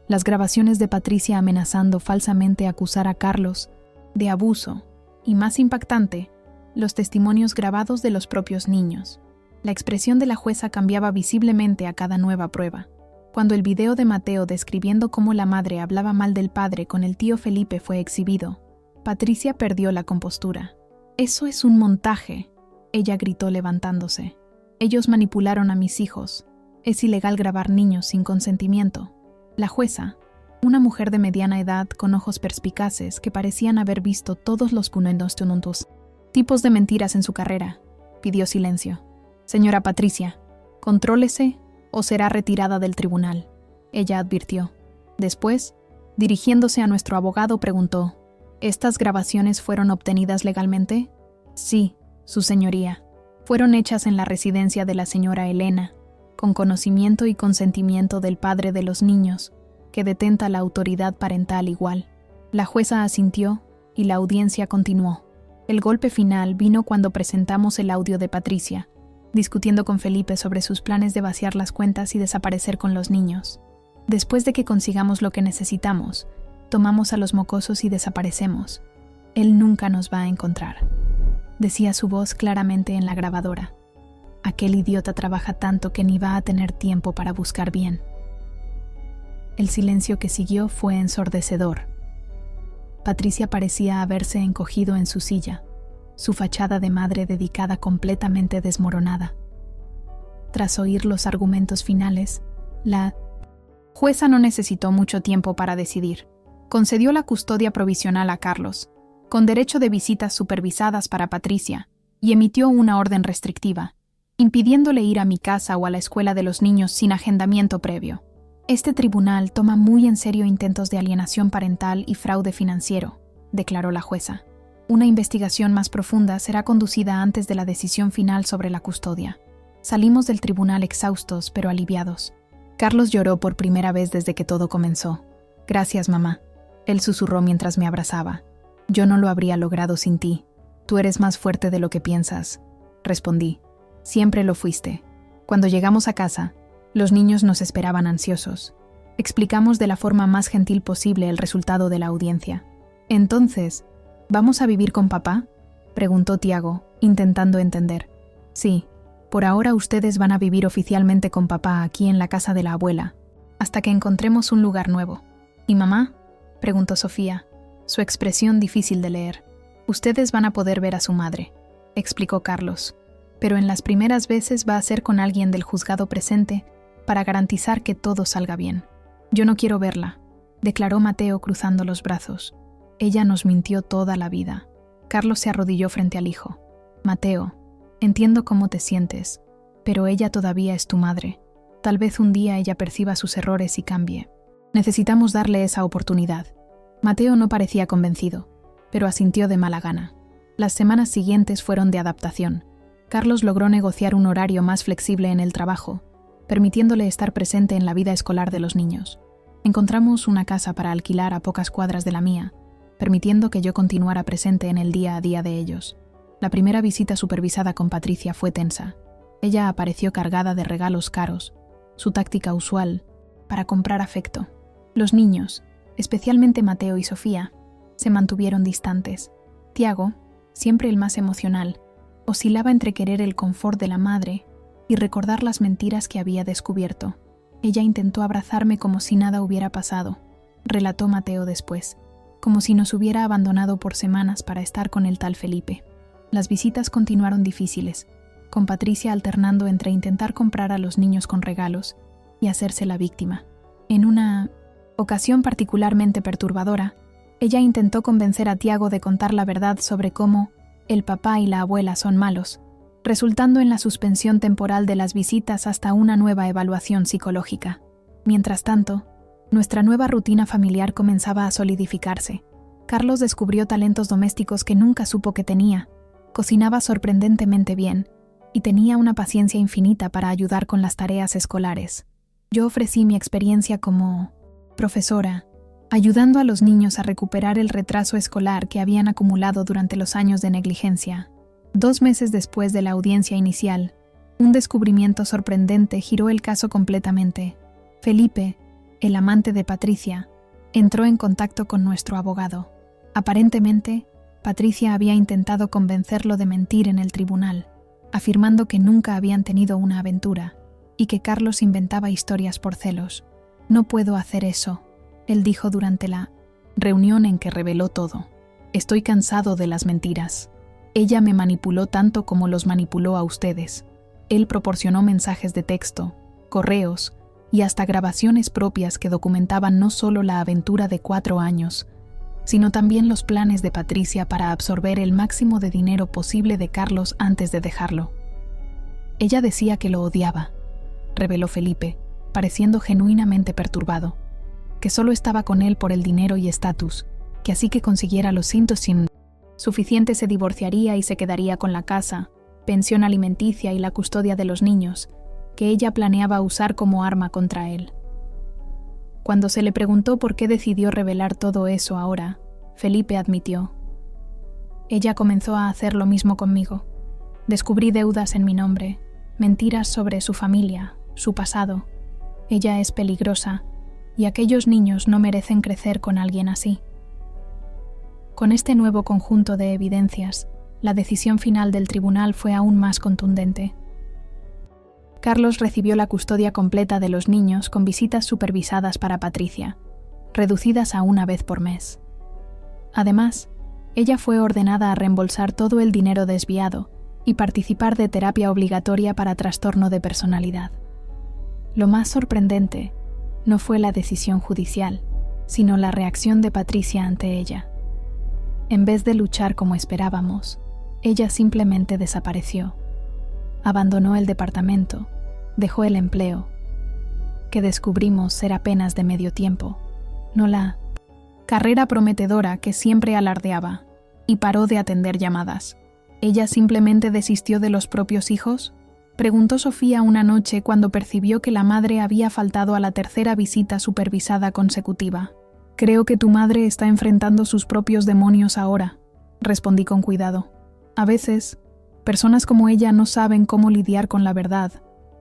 las grabaciones de Patricia amenazando falsamente acusar a Carlos de abuso y, más impactante, los testimonios grabados de los propios niños. La expresión de la jueza cambiaba visiblemente a cada nueva prueba. Cuando el video de Mateo describiendo cómo la madre hablaba mal del padre con el tío Felipe fue exhibido, Patricia perdió la compostura. «Eso es un montaje», ella gritó levantándose. «Ellos manipularon a mis hijos. Es ilegal grabar niños sin consentimiento». La jueza, una mujer de mediana edad con ojos perspicaces que parecían haber visto todos los tipos de mentiras en su carrera, pidió silencio. «Señora Patricia, contrólese o será retirada del tribunal», ella advirtió. Después, dirigiéndose a nuestro abogado, preguntó: «¿Estas grabaciones fueron obtenidas legalmente?». «Sí, su señoría. Fueron hechas en la residencia de la señora Elena, con conocimiento y consentimiento del padre de los niños, que detenta la autoridad parental igual». La jueza asintió y la audiencia continuó. El golpe final vino cuando presentamos el audio de Patricia, discutiendo con Felipe sobre sus planes de vaciar las cuentas y desaparecer con los niños. «Después de que consigamos lo que necesitamos, tomamos a los mocosos y desaparecemos. Él nunca nos va a encontrar», decía su voz claramente en la grabadora. «Aquel idiota trabaja tanto que ni va a tener tiempo para buscar bien». El silencio que siguió fue ensordecedor. Patricia parecía haberse encogido en su silla, su fachada de madre dedicada completamente desmoronada. Tras oír los argumentos finales, la jueza no necesitó mucho tiempo para decidir. Concedió la custodia provisional a Carlos, con derecho de visitas supervisadas para Patricia, y emitió una orden restrictiva, impidiéndole ir a mi casa o a la escuela de los niños sin agendamiento previo. «Este tribunal toma muy en serio intentos de alienación parental y fraude financiero», declaró la jueza. «Una investigación más profunda será conducida antes de la decisión final sobre la custodia». Salimos del tribunal exhaustos pero aliviados. Carlos lloró por primera vez desde que todo comenzó. «Gracias, mamá», él susurró mientras me abrazaba. «Yo no lo habría logrado sin ti. Tú eres más fuerte de lo que piensas», respondí. «Siempre lo fuiste». Cuando llegamos a casa, los niños nos esperaban ansiosos. Explicamos de la forma más gentil posible el resultado de la audiencia. «Entonces, ¿vamos a vivir con papá?», preguntó Tiago, intentando entender. «Sí, por ahora ustedes van a vivir oficialmente con papá aquí en la casa de la abuela, hasta que encontremos un lugar nuevo». «¿Y mamá?», preguntó Sofía, su expresión difícil de leer. «Ustedes van a poder ver a su madre», explicó Carlos, «pero en las primeras veces va a ser con alguien del juzgado presente para garantizar que todo salga bien». «Yo no quiero verla», declaró Mateo cruzando los brazos. «Ella nos mintió toda la vida». Carlos se arrodilló frente al hijo. «Mateo, entiendo cómo te sientes, pero ella todavía es tu madre. Tal vez un día ella perciba sus errores y cambie. Necesitamos darle esa oportunidad». Mateo no parecía convencido, pero asintió de mala gana. Las semanas siguientes fueron de adaptación. Carlos logró negociar un horario más flexible en el trabajo, permitiéndole estar presente en la vida escolar de los niños. Encontramos una casa para alquilar a pocas cuadras de la mía, permitiendo que yo continuara presente en el día a día de ellos. La primera visita supervisada con Patricia fue tensa. Ella apareció cargada de regalos caros, su táctica usual, para comprar afecto. Los niños, especialmente Mateo y Sofía, se mantuvieron distantes. Tiago, siempre el más emocional, oscilaba entre querer el confort de la madre y recordar las mentiras que había descubierto. Ella intentó abrazarme como si nada hubiera pasado, relató Mateo después. como si nos hubiera abandonado por semanas para estar con el tal Felipe. Las visitas continuaron difíciles, con Patricia alternando entre intentar comprar a los niños con regalos y hacerse la víctima. En una ocasión particularmente perturbadora, ella intentó convencer a Tiago de contar la verdad sobre cómo el papá y la abuela son malos, resultando en la suspensión temporal de las visitas hasta una nueva evaluación psicológica. Mientras tanto, nuestra nueva rutina familiar comenzaba a solidificarse. Carlos descubrió talentos domésticos que nunca supo que tenía, cocinaba sorprendentemente bien y tenía una paciencia infinita para ayudar con las tareas escolares. Yo ofrecí mi experiencia como profesora, ayudando a los niños a recuperar el retraso escolar que habían acumulado durante los años de negligencia. 2 meses después de la audiencia inicial, un descubrimiento sorprendente giró el caso completamente. Felipe, el amante de Patricia, entró en contacto con nuestro abogado. Aparentemente, Patricia había intentado convencerlo de mentir en el tribunal, afirmando que nunca habían tenido una aventura y que Carlos inventaba historias por celos. «No puedo hacer eso», él dijo durante la reunión en que reveló todo. «Estoy cansado de las mentiras. Ella me manipuló tanto como los manipuló a ustedes. Él proporcionó mensajes de texto, correos y hasta grabaciones propias que documentaban no solo la aventura de 4 años, sino también los planes de Patricia para absorber el máximo de dinero posible de Carlos antes de dejarlo. Ella decía que lo odiaba», reveló Felipe, pareciendo genuinamente perturbado, «que solo estaba con él por el dinero y estatus, que así que consiguiera los suficiente se divorciaría y se quedaría con la casa, pensión alimenticia y la custodia de los niños, que ella planeaba usar como arma contra él». Cuando se le preguntó por qué decidió revelar todo eso ahora, Felipe admitió: «Ella comenzó a hacer lo mismo conmigo. Descubrí deudas en mi nombre, mentiras sobre su familia, su pasado. Ella es peligrosa, y aquellos niños no merecen crecer con alguien así». Con este nuevo conjunto de evidencias, la decisión final del tribunal fue aún más contundente. Carlos recibió la custodia completa de los niños con visitas supervisadas para Patricia, reducidas a 1 vez por mes. Además, ella fue ordenada a reembolsar todo el dinero desviado y participar de terapia obligatoria para trastorno de personalidad. Lo más sorprendente no fue la decisión judicial, sino la reacción de Patricia ante ella. En vez de luchar como esperábamos, ella simplemente desapareció. Abandonó el departamento, dejó el empleo, que descubrimos ser apenas de medio tiempo, no la carrera prometedora que siempre alardeaba, y paró de atender llamadas. ¿Ella simplemente desistió de los propios hijos?, preguntó Sofía una noche cuando percibió que la madre había faltado a la 3ª visita supervisada consecutiva. «Creo que tu madre está enfrentando sus propios demonios ahora», respondí con cuidado. «A veces, personas como ella no saben cómo lidiar con la verdad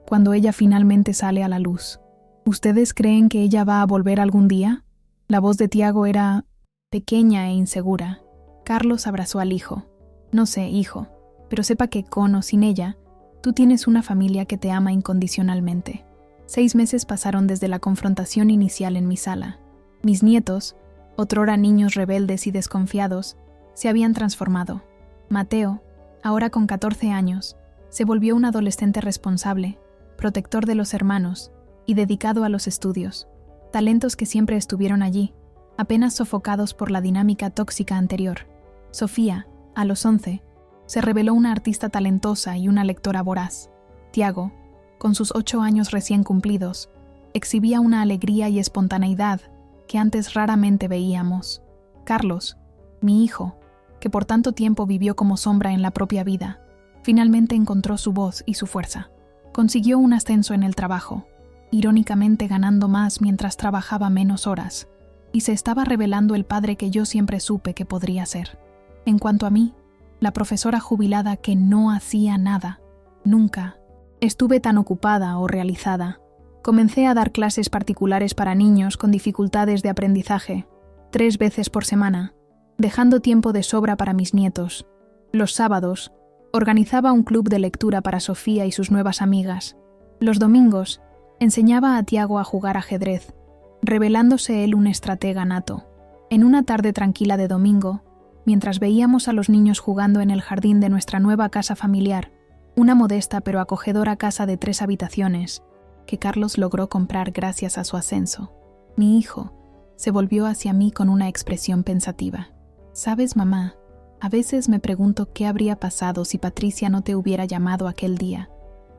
cuando ella finalmente sale a la luz. ¿Ustedes creen que ella va a volver algún día?». La voz de Tiago era pequeña e insegura. Carlos abrazó al hijo. «No sé, hijo, pero sepa que con o sin ella, tú tienes una familia que te ama incondicionalmente». 6 meses pasaron desde la confrontación inicial en mi sala. Mis nietos, otrora niños rebeldes y desconfiados, se habían transformado. Mateo, ahora con 14 años, se volvió un adolescente responsable, protector de los hermanos y dedicado a los estudios, talentos que siempre estuvieron allí, apenas sofocados por la dinámica tóxica anterior. Sofía, a los 11, se reveló una artista talentosa y una lectora voraz. Tiago, con sus 8 años recién cumplidos, exhibía una alegría y espontaneidad que antes raramente veíamos. Carlos, mi hijo, que por tanto tiempo vivió como sombra en la propia vida, finalmente encontró su voz y su fuerza. Consiguió un ascenso en el trabajo, irónicamente ganando más mientras trabajaba menos horas, y se estaba revelando el padre que yo siempre supe que podría ser. En cuanto a mí, la profesora jubilada que no hacía nada, nunca estuve tan ocupada o realizada. Comencé a dar clases particulares para niños con dificultades de aprendizaje, 3 veces por semana, dejando tiempo de sobra para mis nietos. Los sábados, organizaba un club de lectura para Sofía y sus nuevas amigas. Los domingos, enseñaba a Tiago a jugar ajedrez, revelándose él un estratega nato. En una tarde tranquila de domingo, mientras veíamos a los niños jugando en el jardín de nuestra nueva casa familiar, una modesta pero acogedora casa de 3 habitaciones, que Carlos logró comprar gracias a su ascenso, mi hijo se volvió hacia mí con una expresión pensativa. «¿Sabes, mamá? A veces me pregunto qué habría pasado si Patricia no te hubiera llamado aquel día,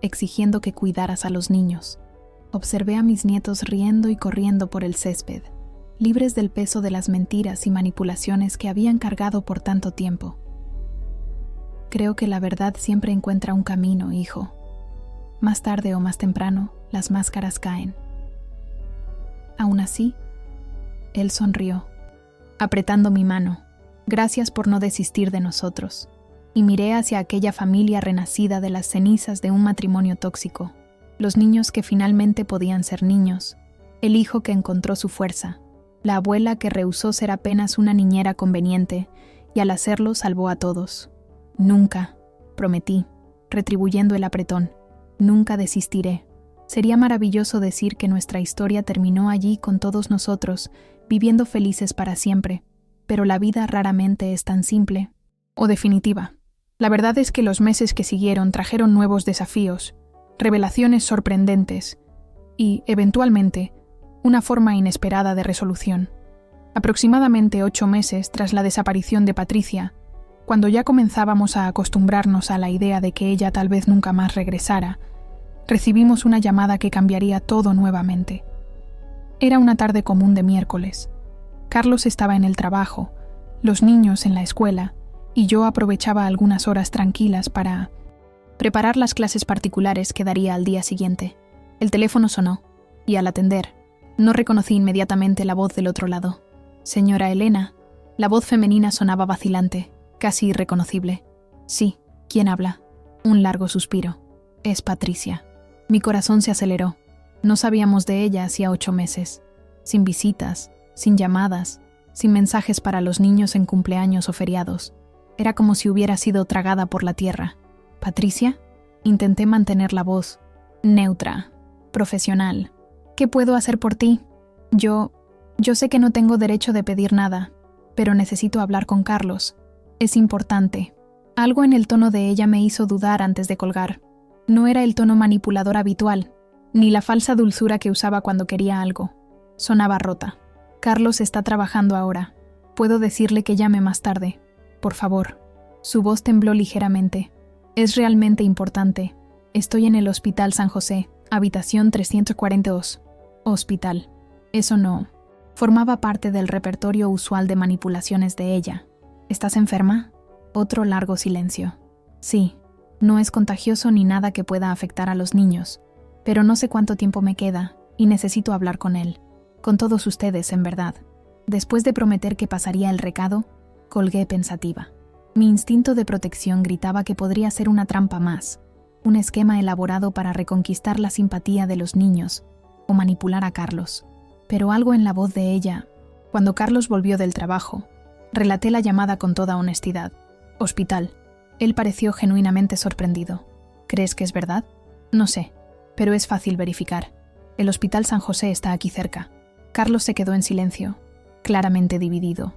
exigiendo que cuidaras a los niños». Observé a mis nietos riendo y corriendo por el césped, libres del peso de las mentiras y manipulaciones que habían cargado por tanto tiempo. Creo que la verdad siempre encuentra un camino, hijo. Más tarde o más temprano, las máscaras caen. Aún así, él sonrió, apretando mi mano. Gracias por no desistir de nosotros. Y miré hacia aquella familia renacida de las cenizas de un matrimonio tóxico. Los niños que finalmente podían ser niños. El hijo que encontró su fuerza. La abuela que rehusó ser apenas una niñera conveniente y al hacerlo salvó a todos. Nunca, prometí, retribuyendo el apretón, nunca desistiré. Sería maravilloso decir que nuestra historia terminó allí con todos nosotros, viviendo felices para siempre, pero la vida raramente es tan simple o definitiva. La verdad es que los meses que siguieron trajeron nuevos desafíos, revelaciones sorprendentes y, eventualmente, una forma inesperada de resolución. Aproximadamente 8 meses tras la desaparición de Patricia, cuando ya comenzábamos a acostumbrarnos a la idea de que ella tal vez nunca más regresara, recibimos una llamada que cambiaría todo nuevamente. Era una tarde común de miércoles. Carlos estaba en el trabajo, los niños en la escuela, y yo aprovechaba algunas horas tranquilas para preparar las clases particulares que daría al día siguiente. El teléfono sonó, y al atender, no reconocí inmediatamente la voz del otro lado. «Señora Elena». La voz femenina sonaba vacilante, casi irreconocible. «Sí, ¿quién habla?» Un largo suspiro. «Es Patricia». Mi corazón se aceleró. No sabíamos de ella hacía 8 meses. Sin visitas, sin llamadas, sin mensajes para los niños en cumpleaños o feriados. Era como si hubiera sido tragada por la tierra. «¿Patricia?» Intenté mantener la voz neutra, profesional. «¿Qué puedo hacer por ti?» Yo sé que no tengo derecho de pedir nada, pero necesito hablar con Carlos. Es importante». Algo en el tono de ella me hizo dudar antes de colgar. No era el tono manipulador habitual, ni la falsa dulzura que usaba cuando quería algo. Sonaba rota. «Carlos está trabajando ahora. Puedo decirle que llame más tarde. Por favor». Su voz tembló ligeramente. «Es realmente importante. Estoy en el Hospital San José, habitación 342. Hospital». Eso no formaba parte del repertorio usual de manipulaciones de ella. «¿Estás enferma?» Otro largo silencio. «Sí, no es contagioso ni nada que pueda afectar a los niños, pero no sé cuánto tiempo me queda y necesito hablar con él. Con todos ustedes, en verdad». Después de prometer que pasaría el recado, colgué pensativa. Mi instinto de protección gritaba que podría ser una trampa más, un esquema elaborado para reconquistar la simpatía de los niños o manipular a Carlos. Pero algo en la voz de ella, cuando Carlos volvió del trabajo, relaté la llamada con toda honestidad. «Hospital». Él pareció genuinamente sorprendido. «¿Crees que es verdad?» «No sé, pero es fácil verificar. El Hospital San José está aquí cerca». Carlos se quedó en silencio, claramente dividido.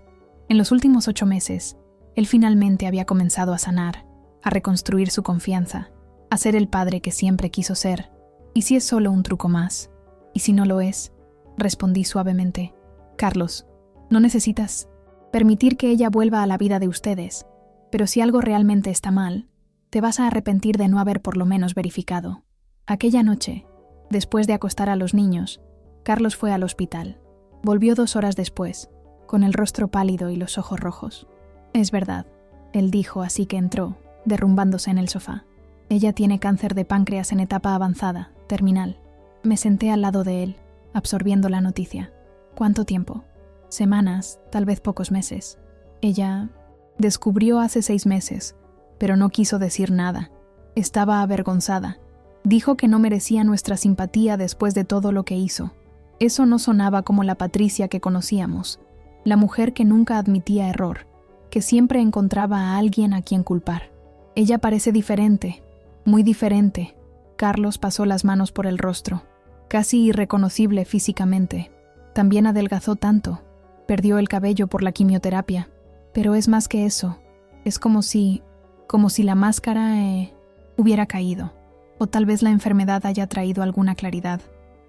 En los últimos 8 meses, él finalmente había comenzado a sanar, a reconstruir su confianza, a ser el padre que siempre quiso ser. ¿Y si es solo un truco más? ¿Y si no lo es?, respondí suavemente. «Carlos, no necesitas permitir que ella vuelva a la vida de ustedes, pero si algo realmente está mal, te vas a arrepentir de no haber por lo menos verificado». Aquella noche, después de acostar a los niños, Carlos fue al hospital. Volvió 2 horas después, con el rostro pálido y los ojos rojos. «Es verdad», él dijo así que entró, derrumbándose en el sofá. «Ella tiene cáncer de páncreas en etapa avanzada, terminal». Me senté al lado de él, absorbiendo la noticia. «¿Cuánto tiempo?» «Semanas, tal vez pocos meses». Ella descubrió hace 6 meses, pero no quiso decir nada. Estaba avergonzada. Dijo que no merecía nuestra simpatía después de todo lo que hizo. Eso no sonaba como la Patricia que conocíamos, la mujer que nunca admitía error, que siempre encontraba a alguien a quien culpar. «Ella parece diferente, muy diferente». Carlos pasó las manos por el rostro, casi irreconocible físicamente. También adelgazó tanto. Perdió el cabello por la quimioterapia, pero es más que eso. Es como si la máscara hubiera caído, o tal vez la enfermedad haya traído alguna claridad.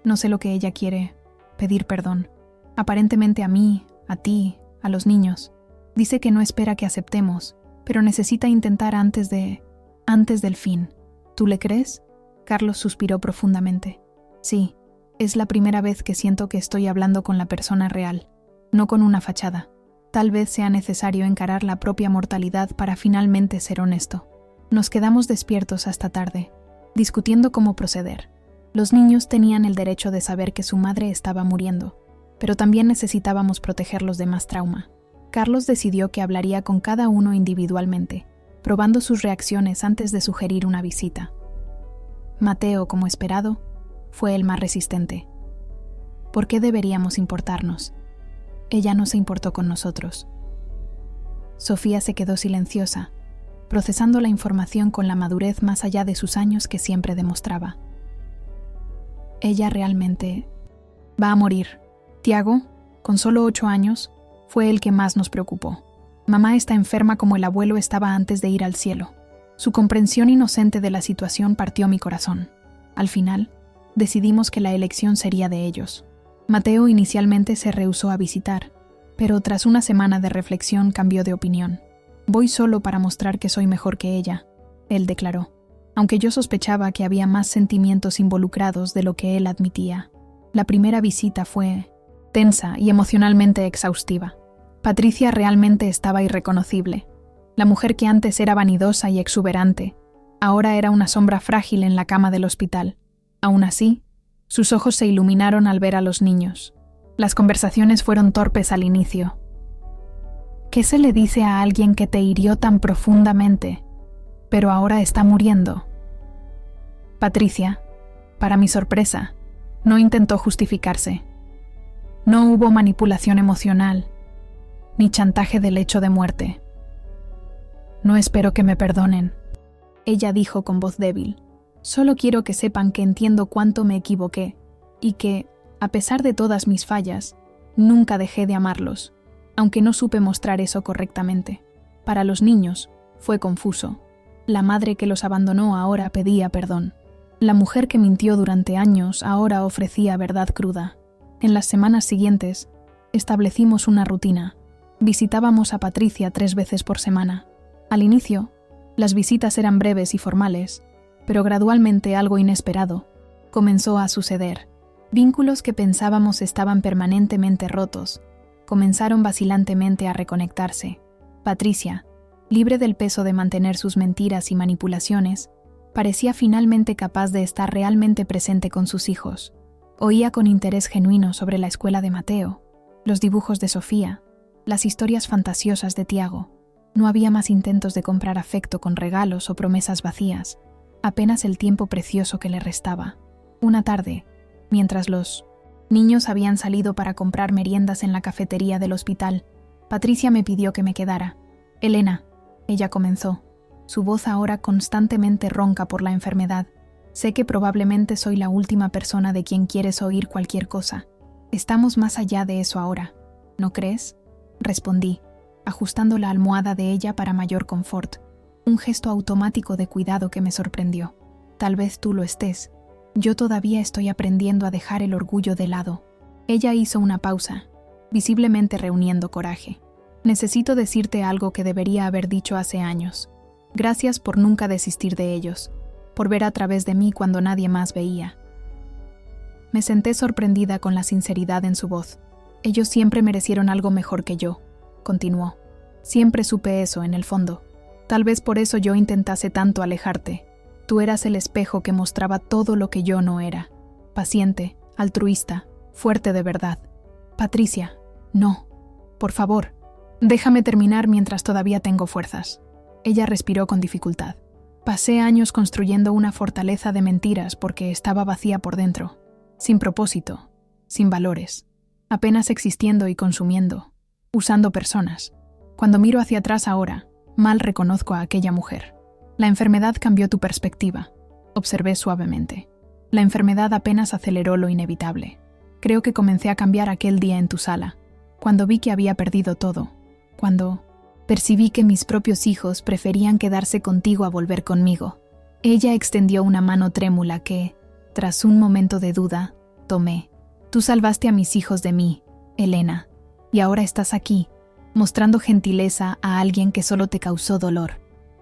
No sé lo que ella quiere, pedir perdón. Aparentemente a mí, a ti, a los niños. Dice que no espera que aceptemos, pero necesita intentar antes del fin. ¿Tú le crees? Carlos suspiró profundamente. Sí, es la primera vez que siento que estoy hablando con la persona real, no con una fachada. Tal vez sea necesario encarar la propia mortalidad para finalmente ser honesto. Nos quedamos despiertos hasta tarde, discutiendo cómo proceder. Los niños tenían el derecho de saber que su madre estaba muriendo, pero también necesitábamos protegerlos de más trauma. Carlos decidió que hablaría con cada uno individualmente, probando sus reacciones antes de sugerir una visita. Mateo, como esperado, fue el más resistente. ¿Por qué deberíamos importarnos? Ella no se importó con nosotros. Sofía se quedó silenciosa, procesando la información con la madurez más allá de sus años que siempre demostraba. Ella realmente va a morir. Tiago, con solo 8 años, fue el que más nos preocupó. Mamá está enferma como el abuelo estaba antes de ir al cielo. Su comprensión inocente de la situación partió mi corazón. Al final, decidimos que la elección sería de ellos. Mateo inicialmente se rehusó a visitar, pero tras una semana de reflexión cambió de opinión. Voy solo para mostrar que soy mejor que ella, él declaró, aunque yo sospechaba que había más sentimientos involucrados de lo que él admitía. La primera visita fue tensa y emocionalmente exhaustiva. Patricia realmente estaba irreconocible. La mujer que antes era vanidosa y exuberante, ahora era una sombra frágil en la cama del hospital. Aún así, sus ojos se iluminaron al ver a los niños. Las conversaciones fueron torpes al inicio. ¿Qué se le dice a alguien que te hirió tan profundamente, pero ahora está muriendo? Patricia, para mi sorpresa, no intentó justificarse. No hubo manipulación emocional, ni chantaje del hecho de muerte. No espero que me perdonen, ella dijo con voz débil. Solo quiero que sepan que entiendo cuánto me equivoqué y que, a pesar de todas mis fallas, nunca dejé de amarlos, aunque no supe mostrar eso correctamente. Para los niños, fue confuso. La madre que los abandonó ahora pedía perdón. La mujer que mintió durante años ahora ofrecía verdad cruda. En las semanas siguientes, establecimos una rutina. Visitábamos a Patricia 3 veces por semana. Al inicio, las visitas eran breves y formales, pero gradualmente algo inesperado comenzó a suceder. Vínculos que pensábamos estaban permanentemente rotos comenzaron vacilantemente a reconectarse. Patricia, libre del peso de mantener sus mentiras y manipulaciones, parecía finalmente capaz de estar realmente presente con sus hijos. Oía con interés genuino sobre la escuela de Mateo, los dibujos de Sofía, las historias fantasiosas de Tiago. No había más intentos de comprar afecto con regalos o promesas vacías, apenas el tiempo precioso que le restaba. Una tarde, mientras los niños habían salido para comprar meriendas en la cafetería del hospital, Patricia me pidió que me quedara. Elena, ella comenzó, su voz ahora constantemente ronca por la enfermedad. Sé que probablemente soy la última persona de quien quieres oír cualquier cosa. Estamos más allá de eso ahora, ¿no crees? Respondí, ajustando la almohada de ella para mayor confort, un gesto automático de cuidado que me sorprendió. Tal vez tú lo estés. Yo todavía estoy aprendiendo a dejar el orgullo de lado. Ella hizo una pausa, visiblemente reuniendo coraje. Necesito decirte algo que debería haber dicho hace años. Gracias por nunca desistir de ellos, por ver a través de mí cuando nadie más veía. Me senté sorprendida con la sinceridad en su voz. Ellos siempre merecieron algo mejor que yo, continuó. Siempre supe eso en el fondo. Tal vez por eso yo intentase tanto alejarte. Tú eras el espejo que mostraba todo lo que yo no era. Paciente, altruista, fuerte de verdad. Patricia, no. Por favor, déjame terminar mientras todavía tengo fuerzas. Ella respiró con dificultad. Pasé años construyendo una fortaleza de mentiras porque estaba vacía por dentro, sin propósito, sin valores, apenas existiendo y consumiendo, usando personas. Cuando miro hacia atrás ahora, mal reconozco a aquella mujer. La enfermedad cambió tu perspectiva, observé suavemente. La enfermedad apenas aceleró lo inevitable. Creo que comencé a cambiar aquel día en tu sala, cuando vi que había perdido todo, cuando percibí que mis propios hijos preferían quedarse contigo a volver conmigo. Ella extendió una mano trémula que, tras un momento de duda, tomé. Tú salvaste a mis hijos de mí, Elena, y ahora estás aquí, mostrando gentileza a alguien que solo te causó dolor.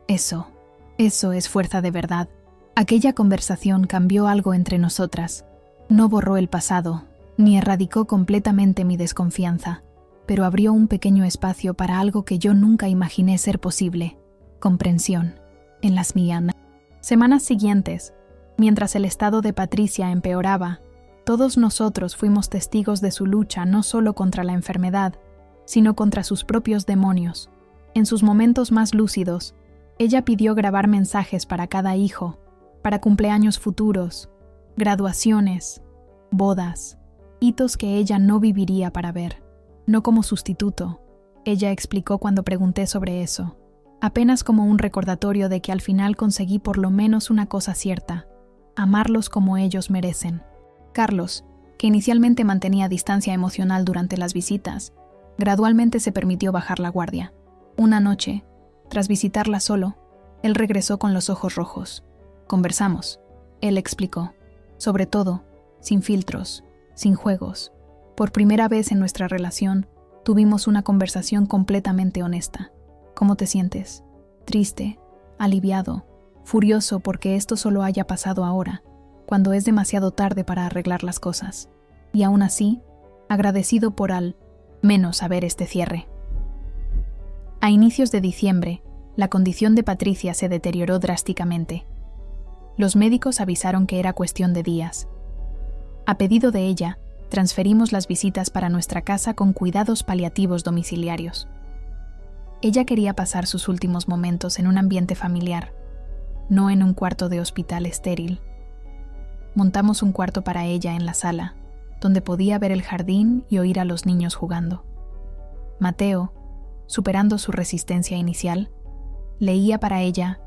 Eso es fuerza de verdad. Aquella conversación cambió algo entre nosotras. No borró el pasado, ni erradicó completamente mi desconfianza, pero abrió un pequeño espacio para algo que yo nunca imaginé ser posible: comprensión. En las mías. Semanas siguientes, mientras el estado de Patricia empeoraba, todos nosotros fuimos testigos de su lucha no solo contra la enfermedad, sino contra sus propios demonios. En sus momentos más lúcidos, ella pidió grabar mensajes para cada hijo, para cumpleaños futuros, graduaciones, bodas, hitos que ella no viviría para ver. No como sustituto, ella explicó cuando pregunté sobre eso, apenas como un recordatorio de que al final conseguí por lo menos una cosa cierta: amarlos como ellos merecen. Carlos, que inicialmente mantenía distancia emocional durante las visitas, gradualmente se permitió bajar la guardia. Una noche, tras visitarla solo, él regresó con los ojos rojos. Conversamos, él explicó. Sobre todo, sin filtros, sin juegos. Por primera vez en nuestra relación, tuvimos una conversación completamente honesta. ¿Cómo te sientes? Triste, aliviado, furioso porque esto solo haya pasado ahora, cuando es demasiado tarde para arreglar las cosas. Y aún así, agradecido por al menos saber este cierre. A inicios de diciembre, la condición de Patricia se deterioró drásticamente. Los médicos avisaron que era cuestión de días. A pedido de ella, transferimos las visitas para nuestra casa con cuidados paliativos domiciliarios. Ella quería pasar sus últimos momentos en un ambiente familiar, no en un cuarto de hospital estéril. Montamos un cuarto para ella en la sala, donde podía ver el jardín y oír a los niños jugando. Mateo, superando su resistencia inicial, leía para ella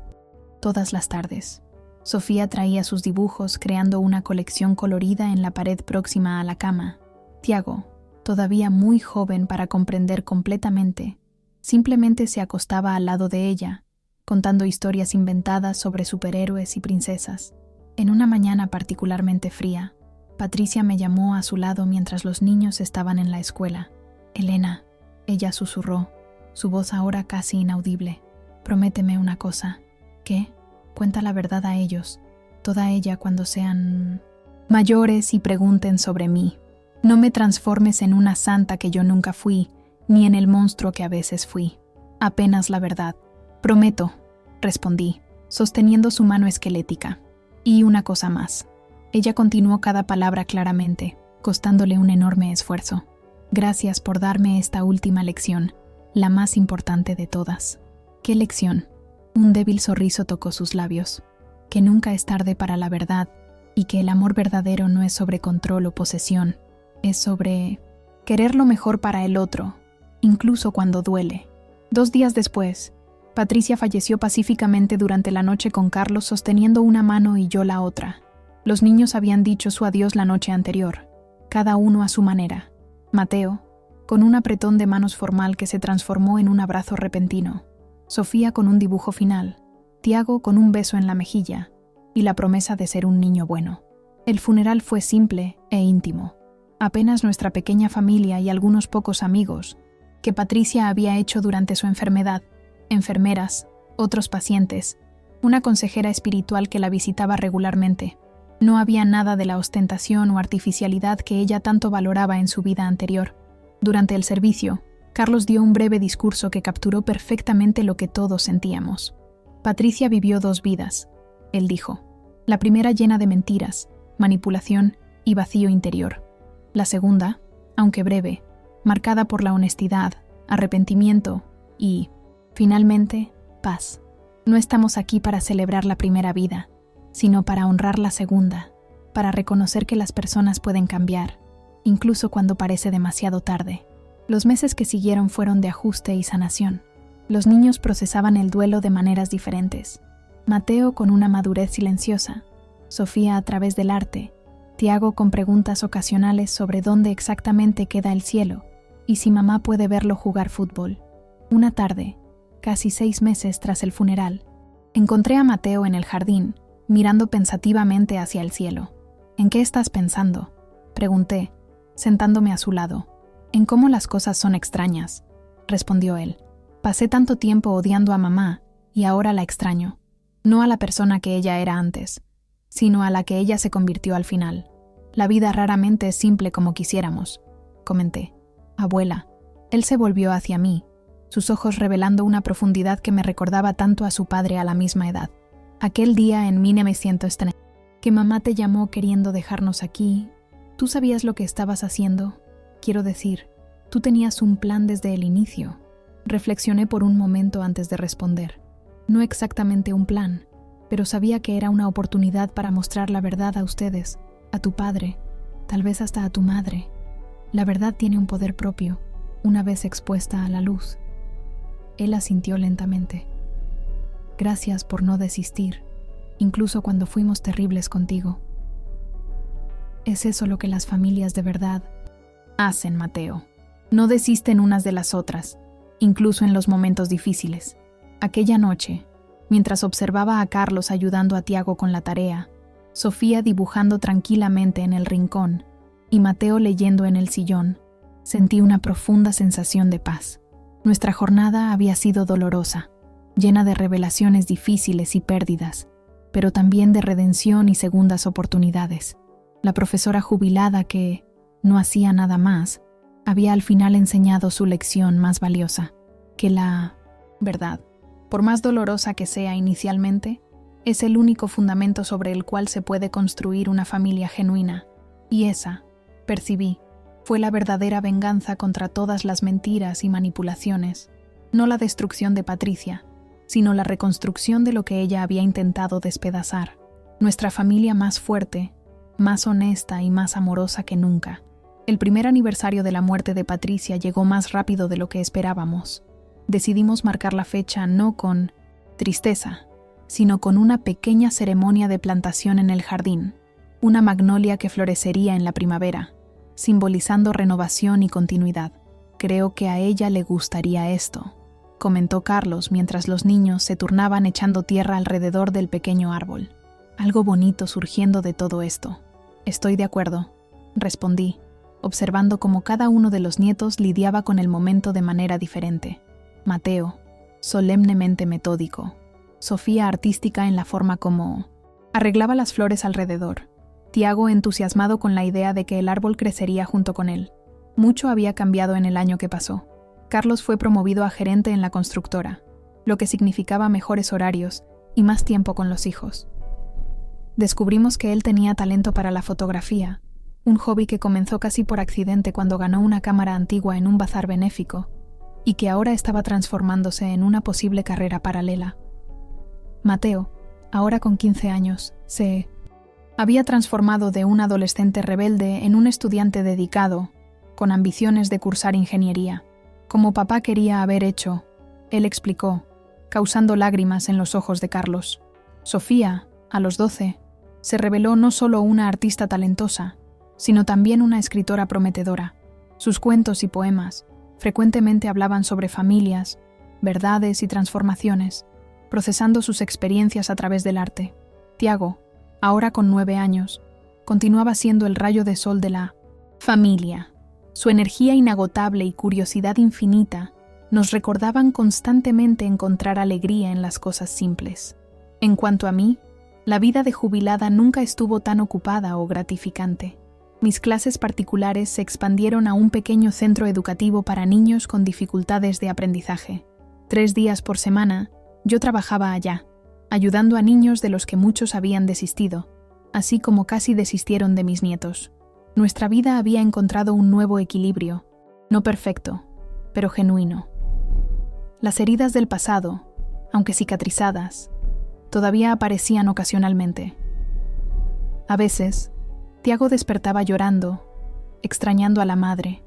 todas las tardes. Sofía traía sus dibujos creando una colección colorida en la pared próxima a la cama. Tiago, todavía muy joven para comprender completamente, simplemente se acostaba al lado de ella, contando historias inventadas sobre superhéroes y princesas. En una mañana particularmente fría, Patricia me llamó a su lado mientras los niños estaban en la escuela. «Elena», ella susurró, su voz ahora casi inaudible. «Prométeme una cosa». «¿Qué?» «Cuenta la verdad a ellos, toda ella cuando sean mayores y pregunten sobre mí. No me transformes en una santa que yo nunca fui, ni en el monstruo que a veces fui. Apenas la verdad». «Prometo», respondí, sosteniendo su mano esquelética. «Y una cosa más». Ella continuó cada palabra claramente, costándole un enorme esfuerzo. «Gracias por darme esta última lección, la más importante de todas». «¿Qué lección?» Un débil sonrisa tocó sus labios. «Que nunca es tarde para la verdad, y que el amor verdadero no es sobre control o posesión, es sobre querer lo mejor para el otro, incluso cuando duele». 2 días después, Patricia falleció pacíficamente durante la noche con Carlos sosteniendo una mano y yo la otra. Los niños habían dicho su adiós la noche anterior, cada uno a su manera. Mateo, con un apretón de manos formal que se transformó en un abrazo repentino. Sofía con un dibujo final. Tiago con un beso en la mejilla y la promesa de ser un niño bueno. El funeral fue simple e íntimo. Apenas nuestra pequeña familia y algunos pocos amigos que Patricia había hecho durante su enfermedad, enfermeras, otros pacientes, una consejera espiritual que la visitaba regularmente. No había nada de la ostentación o artificialidad que ella tanto valoraba en su vida anterior. Durante el servicio, Carlos dio un breve discurso que capturó perfectamente lo que todos sentíamos. Patricia vivió 2 vidas, él dijo. La primera llena de mentiras, manipulación y vacío interior. La segunda, aunque breve, marcada por la honestidad, arrepentimiento y, finalmente, paz. No estamos aquí para celebrar la primera vida, sino para honrar la segunda, para reconocer que las personas pueden cambiar, incluso cuando parece demasiado tarde. Los meses que siguieron fueron de ajuste y sanación. Los niños procesaban el duelo de maneras diferentes. Mateo con una madurez silenciosa, Sofía a través del arte, Tiago con preguntas ocasionales sobre dónde exactamente queda el cielo, ¿Y si mamá puede verlo jugar fútbol? Una tarde, casi 6 meses tras el funeral, encontré a Mateo en el jardín, mirando pensativamente hacia el cielo. ¿En qué estás pensando?, pregunté, sentándome a su lado. En cómo las cosas son extrañas, respondió él. Pasé tanto tiempo odiando a mamá y ahora la extraño. No a la persona que ella era antes, sino a la que ella se convirtió al final. La vida raramente es simple como quisiéramos, comenté. Abuela. Él se volvió hacia mí, sus ojos revelando una profundidad que me recordaba tanto a su padre a la misma edad. Aquel día en 1903, que mamá te llamó queriendo dejarnos aquí, ¿tú sabías lo que estabas haciendo? Quiero decir, tú tenías un plan desde el inicio. Reflexioné por un momento antes de responder. No exactamente un plan, pero sabía que era una oportunidad para mostrar la verdad a ustedes, a tu padre, tal vez hasta a tu madre. La verdad tiene un poder propio, una vez expuesta a la luz. Él asintió lentamente. Gracias por no desistir, incluso cuando fuimos terribles contigo. Es eso lo que las familias de verdad hacen, Mateo. No desisten unas de las otras, incluso en los momentos difíciles. Aquella noche, mientras observaba a Carlos ayudando a Tiago con la tarea, Sofía dibujando tranquilamente en el rincón y Mateo leyendo en el sillón, sentí una profunda sensación de paz. Nuestra jornada había sido dolorosa, llena de revelaciones difíciles y pérdidas, pero también de redención y segundas oportunidades. La profesora jubilada que no hacía nada más, había al final enseñado su lección más valiosa, que la verdad, por más dolorosa que sea inicialmente, es el único fundamento sobre el cual se puede construir una familia genuina, y esa, percibí, fue la verdadera venganza contra todas las mentiras y manipulaciones, no la destrucción de Patricia, sino la reconstrucción de lo que ella había intentado despedazar, nuestra familia más fuerte, más honesta y más amorosa que nunca. El primer aniversario de la muerte de Patricia llegó más rápido de lo que esperábamos. Decidimos marcar la fecha no con tristeza, sino con una pequeña ceremonia de plantación en el jardín, una magnolia que florecería en la primavera, simbolizando renovación y continuidad. Creo que a ella le gustaría esto, comentó Carlos mientras los niños se turnaban echando tierra alrededor del pequeño árbol. Algo bonito surgiendo de todo esto. Estoy de acuerdo, respondí, observando cómo cada uno de los nietos lidiaba con el momento de manera diferente. Mateo, solemnemente metódico. Sofía artística en la forma como arreglaba las flores alrededor. Tiago entusiasmado con la idea de que el árbol crecería junto con él. Mucho había cambiado en el año que pasó. Carlos fue promovido a gerente en la constructora, lo que significaba mejores horarios y más tiempo con los hijos. Descubrimos que él tenía talento para la fotografía, un hobby que comenzó casi por accidente cuando ganó una cámara antigua en un bazar benéfico, y que ahora estaba transformándose en una posible carrera paralela. Mateo, ahora con 15 años, se había transformado de un adolescente rebelde en un estudiante dedicado, con ambiciones de cursar ingeniería, como papá quería haber hecho, él explicó, causando lágrimas en los ojos de Carlos. Sofía, a los 12, se reveló no solo una artista talentosa, sino también una escritora prometedora. Sus cuentos y poemas frecuentemente hablaban sobre familias, verdades y transformaciones, procesando sus experiencias a través del arte. Tiago, ahora con 9 años, continuaba siendo el rayo de sol de la familia. Su energía inagotable y curiosidad infinita nos recordaban constantemente encontrar alegría en las cosas simples. En cuanto a mí, la vida de jubilada nunca estuvo tan ocupada o gratificante. Mis clases particulares se expandieron a un pequeño centro educativo para niños con dificultades de aprendizaje. 3 días por semana, yo trabajaba allá, ayudando a niños de los que muchos habían desistido, así como casi desistieron de mis nietos. Nuestra vida había encontrado un nuevo equilibrio, no perfecto, pero genuino. Las heridas del pasado, aunque cicatrizadas, todavía aparecían ocasionalmente. A veces, Tiago despertaba llorando, extrañando a la madre.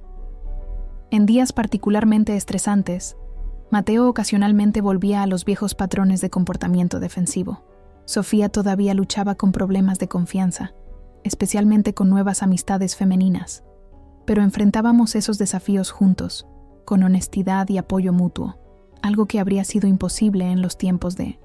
En días particularmente estresantes, Mateo ocasionalmente volvía a los viejos patrones de comportamiento defensivo. Sofía todavía luchaba con problemas de confianza, especialmente con nuevas amistades femeninas. pero enfrentábamos esos desafíos juntos, con honestidad y apoyo mutuo, algo que habría sido imposible en los tiempos de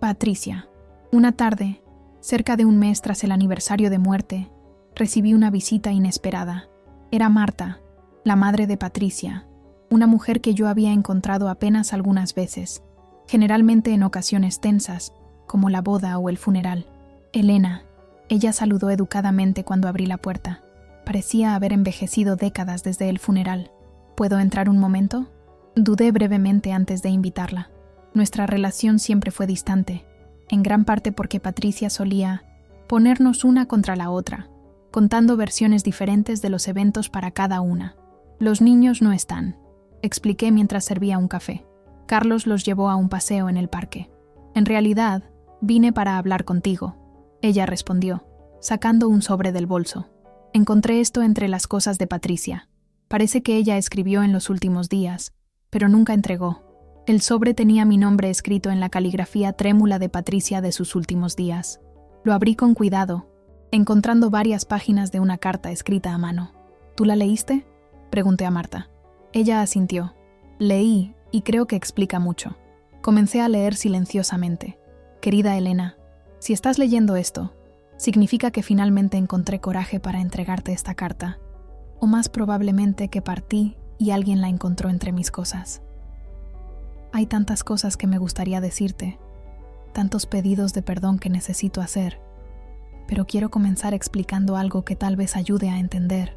Patricia. Una tarde, cerca de un mes tras el aniversario de muerte, recibí una visita inesperada. Era Marta, la madre de Patricia, una mujer que yo había encontrado apenas algunas veces, generalmente en ocasiones tensas, como la boda o el funeral. Elena, ella saludó educadamente cuando abrí la puerta. Parecía haber envejecido décadas desde el funeral. ¿Puedo entrar un momento? Dudé brevemente antes de invitarla. Nuestra relación siempre fue distante, en gran parte porque Patricia solía ponernos una contra la otra, contando versiones diferentes de los eventos para cada una. Los niños no están, expliqué mientras servía un café. Carlos los llevó a un paseo en el parque. En realidad, vine para hablar contigo, ella respondió, sacando un sobre del bolso. Encontré esto entre las cosas de Patricia. Parece que ella escribió en los últimos días, pero nunca entregó. El sobre tenía mi nombre escrito en la caligrafía trémula de Patricia de sus últimos días. Lo abrí con cuidado, encontrando varias páginas de una carta escrita a mano. ¿Tú la leíste?, pregunté a Marta. Ella asintió. Leí, y creo que explica mucho. Comencé a leer silenciosamente. Querida Elena, si estás leyendo esto, significa que finalmente encontré coraje para entregarte esta carta, o más probablemente que partí y alguien la encontró entre mis cosas. Hay tantas cosas que me gustaría decirte, tantos pedidos de perdón que necesito hacer, pero quiero comenzar explicando algo que tal vez ayude a entender,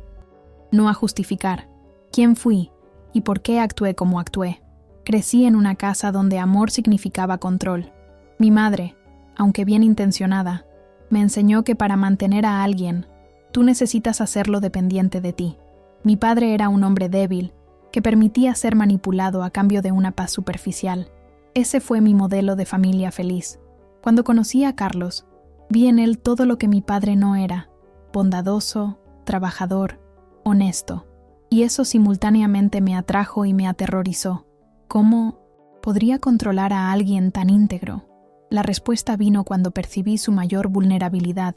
no a justificar, quién fui y por qué actué como actué. Crecí en una casa donde amor significaba control. Mi madre, aunque bien intencionada, me enseñó que para mantener a alguien, tú necesitas hacerlo dependiente de ti. Mi padre era un hombre débil, que permitía ser manipulado a cambio de una paz superficial. Ese fue mi modelo de familia feliz. Cuando conocí a Carlos, vi en él todo lo que mi padre no era: bondadoso, trabajador, honesto. Y eso simultáneamente me atrajo y me aterrorizó. ¿Cómo podría controlar a alguien tan íntegro? La respuesta vino cuando percibí su mayor vulnerabilidad,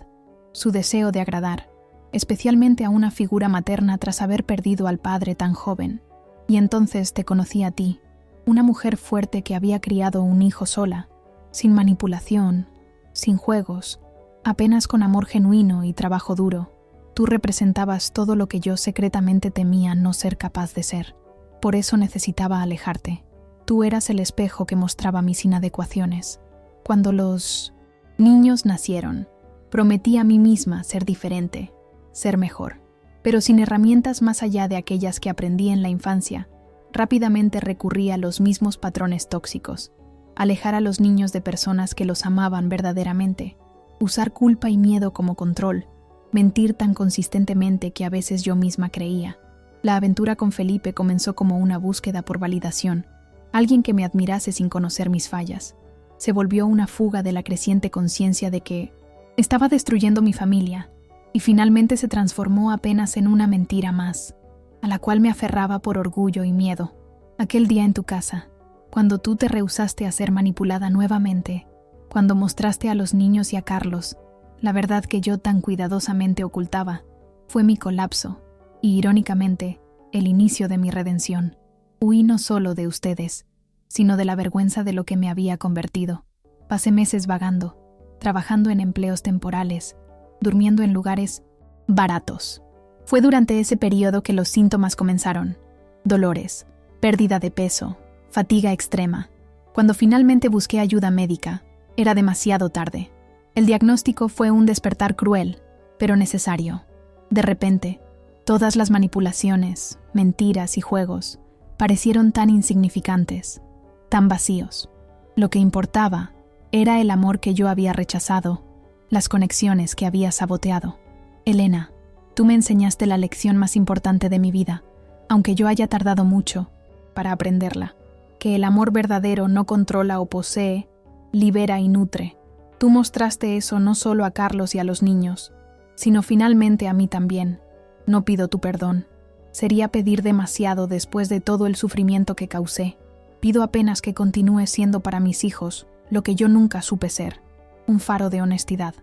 su deseo de agradar, especialmente a una figura materna tras haber perdido al padre tan joven. Y entonces te conocí a ti, una mujer fuerte que había criado un hijo sola, sin manipulación, sin juegos, apenas con amor genuino y trabajo duro. Tú representabas todo lo que yo secretamente temía no ser capaz de ser. Por eso necesitaba alejarte. Tú eras el espejo que mostraba mis inadecuaciones. Cuando los niños nacieron, prometí a mí misma ser diferente, ser mejor. Pero sin herramientas más allá de aquellas que aprendí en la infancia, rápidamente recurrí a los mismos patrones tóxicos. Alejar a los niños de personas que los amaban verdaderamente. Usar culpa y miedo como control. Mentir tan consistentemente que a veces yo misma creía. La aventura con Felipe comenzó como una búsqueda por validación, alguien que me admirase sin conocer mis fallas. Se volvió una fuga de la creciente conciencia de que estaba destruyendo mi familia, y finalmente se transformó apenas en una mentira más, a la cual me aferraba por orgullo y miedo. Aquel día en tu casa, cuando tú te rehusaste a ser manipulada nuevamente, cuando mostraste a los niños y a Carlos la verdad que yo tan cuidadosamente ocultaba, fue mi colapso. Y irónicamente, el inicio de mi redención. Huí no solo de ustedes, sino de la vergüenza de lo que me había convertido. Pasé meses vagando, trabajando en empleos temporales, durmiendo en lugares baratos. Fue durante ese periodo que los síntomas comenzaron: dolores, pérdida de peso, fatiga extrema. Cuando finalmente busqué ayuda médica, era demasiado tarde. El diagnóstico fue un despertar cruel, pero necesario. De repente, todas las manipulaciones, mentiras y juegos parecieron tan insignificantes, tan vacíos. Lo que importaba era el amor que yo había rechazado, las conexiones que había saboteado. Elena, tú me enseñaste la lección más importante de mi vida, aunque yo haya tardado mucho para aprenderla, que el amor verdadero no controla o posee, libera y nutre. Tú mostraste eso no solo a Carlos y a los niños, sino finalmente a mí también. No pido tu perdón. Sería pedir demasiado después de todo el sufrimiento que causé. Pido apenas que continúes siendo para mis hijos lo que yo nunca supe ser: un faro de honestidad,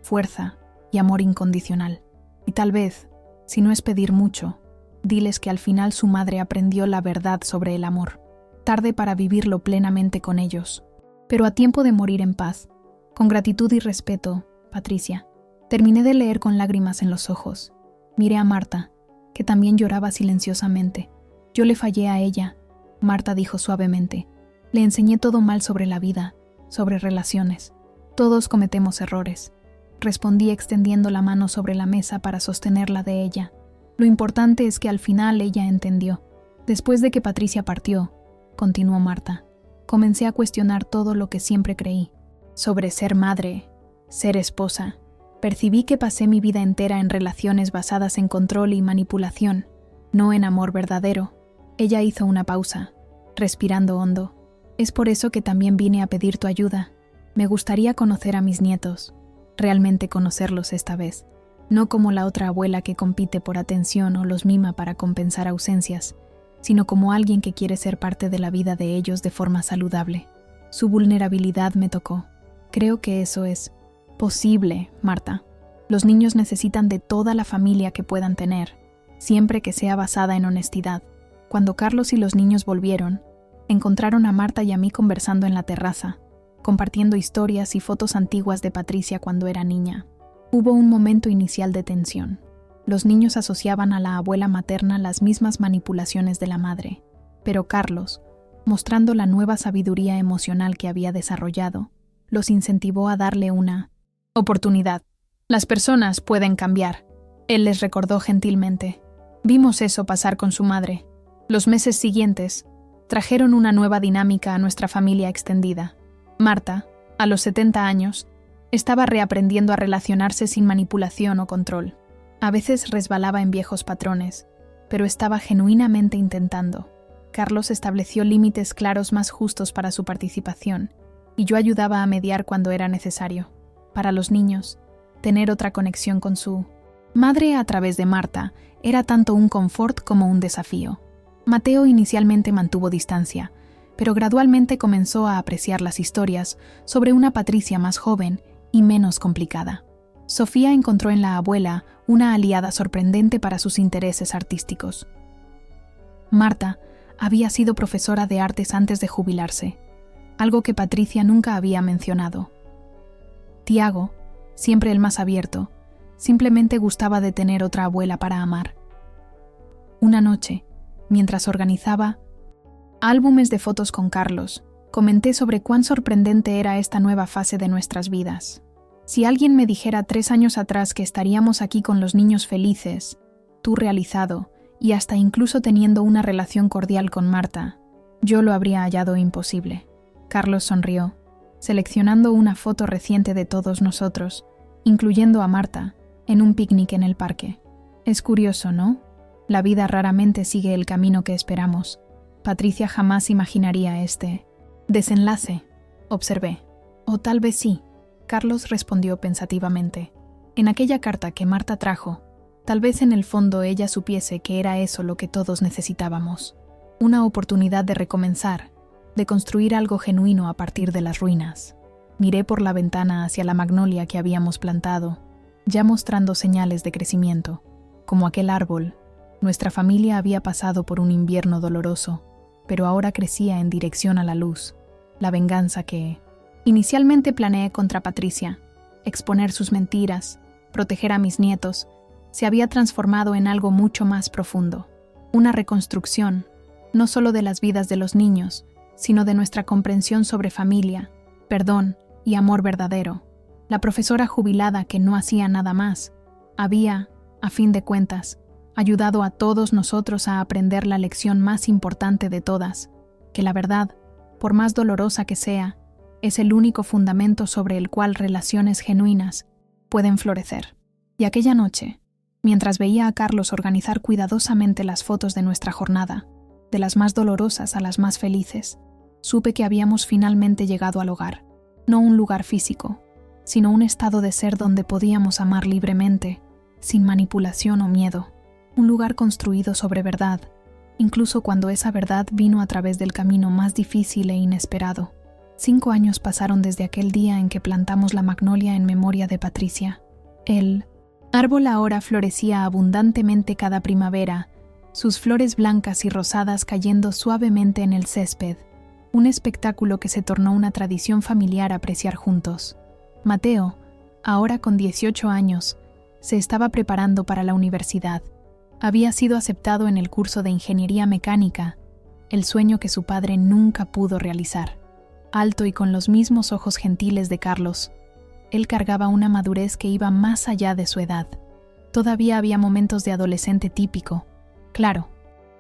fuerza y amor incondicional. Y tal vez, si no es pedir mucho, Diles que al final su madre aprendió la verdad sobre el amor. Tarde para vivirlo plenamente con ellos, pero a tiempo de morir en paz. Con gratitud y respeto, Patricia. Terminé de leer con lágrimas en los ojos. Miré a Marta, que también lloraba silenciosamente. Yo le fallé a ella, Marta dijo suavemente. Le enseñé todo mal sobre la vida, sobre relaciones. Todos cometemos errores. Respondí extendiendo la mano sobre la mesa para sostenerla de ella. Lo importante es que al final ella entendió. Después de que Patricia partió, continuó Marta, comencé a cuestionar todo lo que siempre creí. Sobre ser madre, ser esposa. Percibí que pasé mi vida entera en relaciones basadas en control y manipulación, no en amor verdadero. Ella hizo una pausa, respirando hondo. Es por eso que también vine a pedir tu ayuda. Me gustaría conocer a mis nietos, realmente conocerlos esta vez. No como la otra abuela que compite por atención o los mima para compensar ausencias, sino como alguien que quiere ser parte de la vida de ellos de forma saludable. Su vulnerabilidad me tocó. Creo que eso es posible, Marta. Los niños necesitan de toda la familia que puedan tener, siempre que sea basada en honestidad. Cuando Carlos y los niños volvieron, encontraron a Marta y a mí conversando en la terraza, compartiendo historias y fotos antiguas de Patricia cuando era niña. Hubo un momento inicial de tensión. Los niños asociaban a la abuela materna las mismas manipulaciones de la madre, pero Carlos, mostrando la nueva sabiduría emocional que había desarrollado, los incentivó a darle una oportunidad. Las personas pueden cambiar, él les recordó gentilmente. Vimos eso pasar con su madre. Los meses siguientes trajeron una nueva dinámica a nuestra familia extendida. Marta, a los 70 años, estaba reaprendiendo a relacionarse sin manipulación o control. A veces resbalaba en viejos patrones, pero estaba genuinamente intentando. Carlos estableció límites claros más justos para su participación, y yo ayudaba a mediar cuando era necesario. Para los niños, tener otra conexión con su madre a través de Marta era tanto un confort como un desafío. Mateo inicialmente mantuvo distancia, pero gradualmente comenzó a apreciar las historias sobre una Patricia más joven y menos complicada. Sofía encontró en la abuela una aliada sorprendente para sus intereses artísticos. Marta había sido profesora de artes antes de jubilarse, algo que Patricia nunca había mencionado. Tiago, siempre el más abierto, simplemente gustaba de tener otra abuela para amar. Una noche, mientras organizaba álbumes de fotos con Carlos, comenté sobre cuán sorprendente era esta nueva fase de nuestras vidas. Si alguien me dijera 3 años atrás que estaríamos aquí con los niños felices, tú realizado, y hasta incluso teniendo una relación cordial con Marta, yo lo habría hallado imposible. Carlos sonrió, seleccionando una foto reciente de todos nosotros, incluyendo a Marta, en un picnic en el parque. Es curioso, ¿no? La vida raramente sigue el camino que esperamos. Patricia jamás imaginaría este desenlace, observé. O tal vez sí, Carlos respondió pensativamente. En aquella carta que Marta trajo, tal vez en el fondo ella supiese que era eso lo que todos necesitábamos. Una oportunidad de recomenzar, de construir algo genuino a partir de las ruinas. Miré por la ventana hacia la magnolia que habíamos plantado, ya mostrando señales de crecimiento. Como aquel árbol, nuestra familia había pasado por un invierno doloroso, pero ahora crecía en dirección a la luz, la venganza que inicialmente planeé contra Patricia. Exponer sus mentiras, proteger a mis nietos, se había transformado en algo mucho más profundo. Una reconstrucción, no solo de las vidas de los niños, sino de nuestra comprensión sobre familia, perdón y amor verdadero. La profesora jubilada que no hacía nada más, había, a fin de cuentas, ayudado a todos nosotros a aprender la lección más importante de todas, que la verdad, por más dolorosa que sea, es el único fundamento sobre el cual relaciones genuinas pueden florecer. Y aquella noche, mientras veía a Carlos organizar cuidadosamente las fotos de nuestra jornada, de las más dolorosas a las más felices, supe que habíamos finalmente llegado al hogar, no un lugar físico, sino un estado de ser donde podíamos amar libremente, sin manipulación o miedo. Un lugar construido sobre verdad, incluso cuando esa verdad vino a través del camino más difícil e inesperado. 5 años pasaron desde aquel día en que plantamos la magnolia en memoria de Patricia. El árbol ahora florecía abundantemente cada primavera, sus flores blancas y rosadas cayendo suavemente en el césped, un espectáculo que se tornó una tradición familiar apreciar juntos. Mateo, ahora con 18 años, se estaba preparando para la universidad. Había sido aceptado en el curso de ingeniería mecánica, el sueño que su padre nunca pudo realizar. Alto y con los mismos ojos gentiles de Carlos, él cargaba una madurez que iba más allá de su edad. Todavía había momentos de adolescente típico, claro,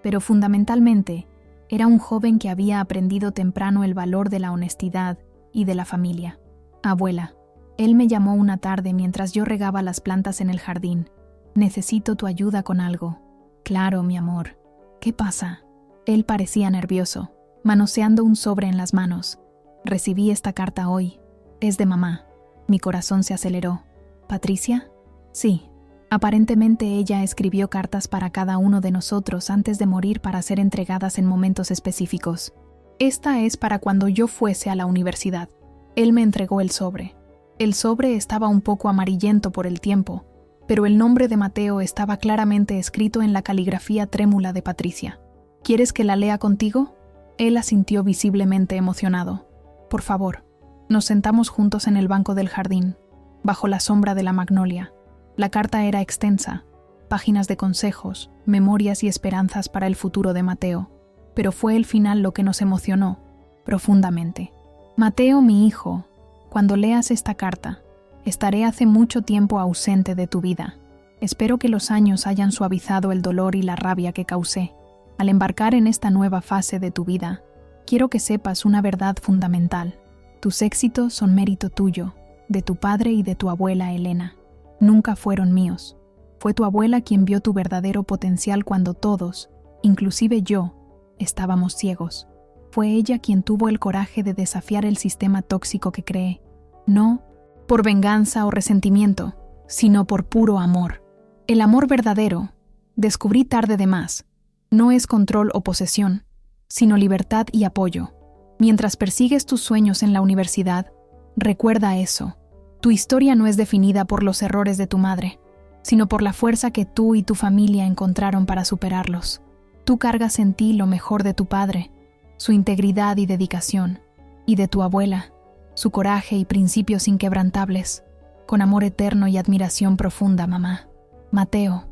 pero fundamentalmente era un joven que había aprendido temprano el valor de la honestidad y de la familia. Abuela, él me llamó una tarde mientras yo regaba las plantas en el jardín. Necesito tu ayuda con algo. Claro, mi amor. ¿Qué pasa? Él parecía nervioso, manoseando un sobre en las manos. Recibí esta carta hoy. Es de mamá. Mi corazón se aceleró. ¿Patricia? Sí. Aparentemente ella escribió cartas para cada uno de nosotros antes de morir para ser entregadas en momentos específicos. Esta es para cuando yo fuese a la universidad. Él me entregó el sobre. El sobre estaba un poco amarillento por el tiempo, pero el nombre de Mateo estaba claramente escrito en la caligrafía trémula de Patricia. ¿Quieres que la lea contigo? Él asintió visiblemente emocionado. Por favor. Nos sentamos juntos en el banco del jardín, bajo la sombra de la magnolia. La carta era extensa, páginas de consejos, memorias y esperanzas para el futuro de Mateo, pero fue el final lo que nos emocionó profundamente. Mateo, mi hijo, cuando leas esta carta, estaré hace mucho tiempo ausente de tu vida. Espero que los años hayan suavizado el dolor y la rabia que causé. Al embarcar en esta nueva fase de tu vida, quiero que sepas una verdad fundamental. Tus éxitos son mérito tuyo, de tu padre y de tu abuela Elena. Nunca fueron míos. Fue tu abuela quien vio tu verdadero potencial cuando todos, inclusive yo, estábamos ciegos. Fue ella quien tuvo el coraje de desafiar el sistema tóxico que creé. No por venganza o resentimiento, sino por puro amor. El amor verdadero, descubrí tarde de más, no es control o posesión, sino libertad y apoyo. Mientras persigues tus sueños en la universidad, recuerda eso. Tu historia no es definida por los errores de tu madre, sino por la fuerza que tú y tu familia encontraron para superarlos. Tú cargas en ti lo mejor de tu padre, su integridad y dedicación, y de tu abuela, su coraje y principios inquebrantables. Con amor eterno y admiración profunda, mamá. Mateo.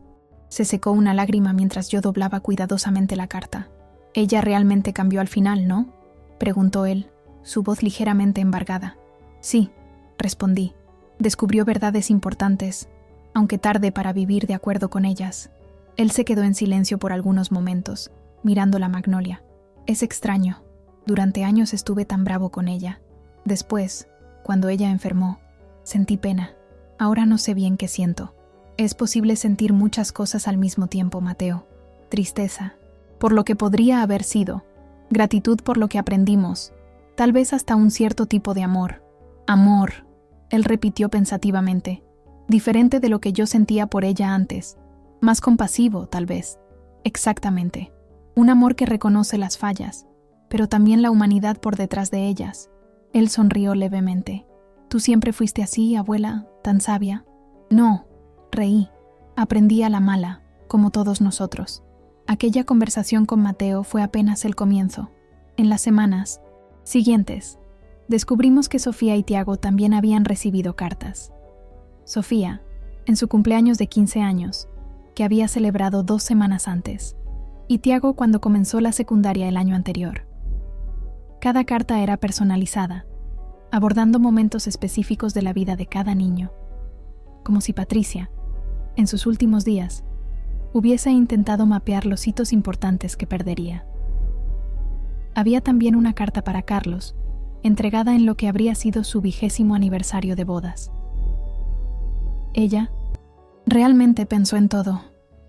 Se secó una lágrima mientras yo doblaba cuidadosamente la carta. Ella realmente cambió al final, ¿no? Preguntó él, su voz ligeramente embargada. Sí, respondí. Descubrió verdades importantes, aunque tarde para vivir de acuerdo con ellas. Él se quedó en silencio por algunos momentos, mirando la magnolia. Es extraño. Durante años estuve tan bravo con ella. Después, cuando ella enfermó, sentí pena. Ahora no sé bien qué siento. Es posible sentir muchas cosas al mismo tiempo, Mateo. Tristeza, por lo que podría haber sido. Gratitud por lo que aprendimos. Tal vez hasta un cierto tipo de amor. Amor, él repitió pensativamente. Diferente de lo que yo sentía por ella antes. Más compasivo, tal vez. Exactamente. Un amor que reconoce las fallas, pero también la humanidad por detrás de ellas. Él sonrió levemente. ¿Tú siempre fuiste así, abuela, tan sabia? No, reí. Aprendí a la mala, como todos nosotros. Aquella conversación con Mateo fue apenas el comienzo. En las semanas siguientes, descubrimos que Sofía y Tiago también habían recibido cartas. Sofía, en su cumpleaños de 15 años, que había celebrado 2 semanas antes, y Tiago cuando comenzó la secundaria el año anterior. Cada carta era personalizada, abordando momentos específicos de la vida de cada niño, como si Patricia, en sus últimos días, hubiese intentado mapear los hitos importantes que perdería. Había también una carta para Carlos, entregada en lo que habría sido su 20º aniversario de bodas. Ella realmente pensó en todo,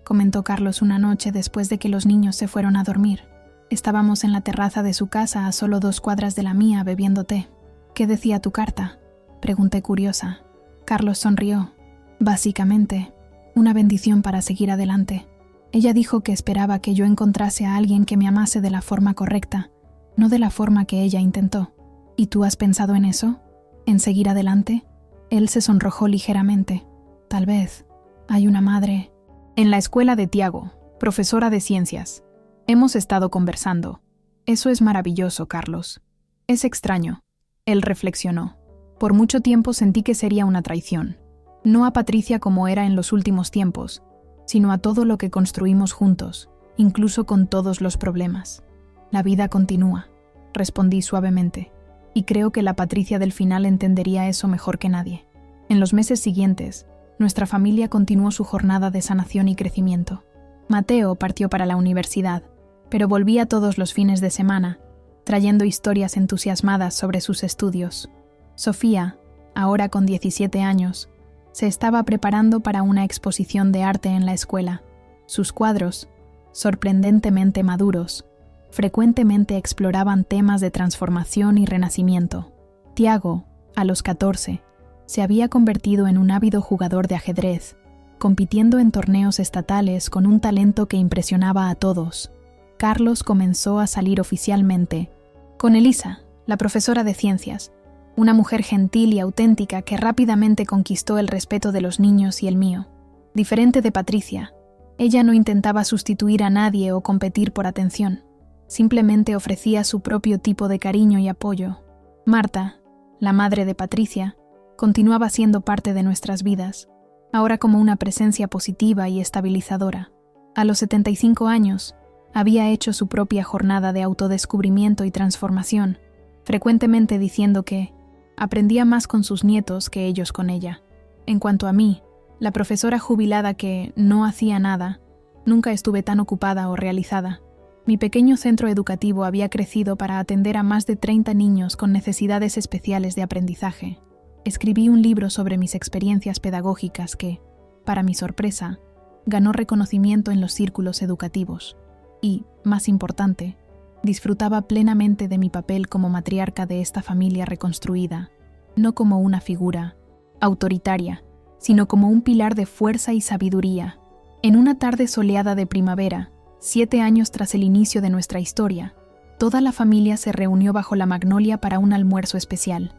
comentó Carlos una noche después de que los niños se fueron a dormir. Estábamos en la terraza de su casa a solo 2 cuadras de la mía bebiendo té. ¿Qué decía tu carta?, pregunté curiosa. Carlos sonrió. Básicamente, una bendición para seguir adelante. Ella dijo que esperaba que yo encontrase a alguien que me amase de la forma correcta, no de la forma que ella intentó. ¿Y tú has pensado en eso? ¿En seguir adelante? Él se sonrojó ligeramente. Tal vez. Hay una madre. En la escuela de Tiago, Profesora de ciencias. Hemos estado conversando. Eso es maravilloso, Carlos. Es extraño. Él reflexionó. Por mucho tiempo sentí que sería una traición. No a Patricia como era en los últimos tiempos, sino a todo lo que construimos juntos, incluso con todos los problemas. La vida continúa, respondí suavemente, y creo que la Patricia del final entendería eso mejor que nadie. En los meses siguientes, nuestra familia continuó su jornada de sanación y crecimiento. Mateo partió para la universidad, pero volvía todos los fines de semana, trayendo historias entusiasmadas sobre sus estudios. Sofía, ahora con 17 años, se estaba preparando para una exposición de arte en la escuela. Sus cuadros, sorprendentemente maduros, frecuentemente exploraban temas de transformación y renacimiento. Tiago, a los 14, se había convertido en un ávido jugador de ajedrez, compitiendo en torneos estatales con un talento que impresionaba a todos. Carlos comenzó a salir oficialmente con Elisa, la profesora de ciencias, una mujer gentil y auténtica que rápidamente conquistó el respeto de los niños y el mío. Diferente de Patricia, ella no intentaba sustituir a nadie o competir por atención. Simplemente ofrecía su propio tipo de cariño y apoyo. Marta, la madre de Patricia, continuaba siendo parte de nuestras vidas, ahora como una presencia positiva y estabilizadora. A los 75 años, había hecho su propia jornada de autodescubrimiento y transformación, frecuentemente diciendo que aprendía más con sus nietos que ellos con ella. En cuanto a mí, la profesora jubilada que no hacía nada, nunca estuve tan ocupada o realizada. Mi pequeño centro educativo había crecido para atender a más de 30 niños con necesidades especiales de aprendizaje. Escribí un libro sobre mis experiencias pedagógicas que, para mi sorpresa, ganó reconocimiento en los círculos educativos. Y, más importante, disfrutaba plenamente de mi papel como matriarca de esta familia reconstruida, no como una figura autoritaria, sino como un pilar de fuerza y sabiduría. En una tarde soleada de primavera, 7 años tras el inicio de nuestra historia, toda la familia se reunió bajo la magnolia para un almuerzo especial.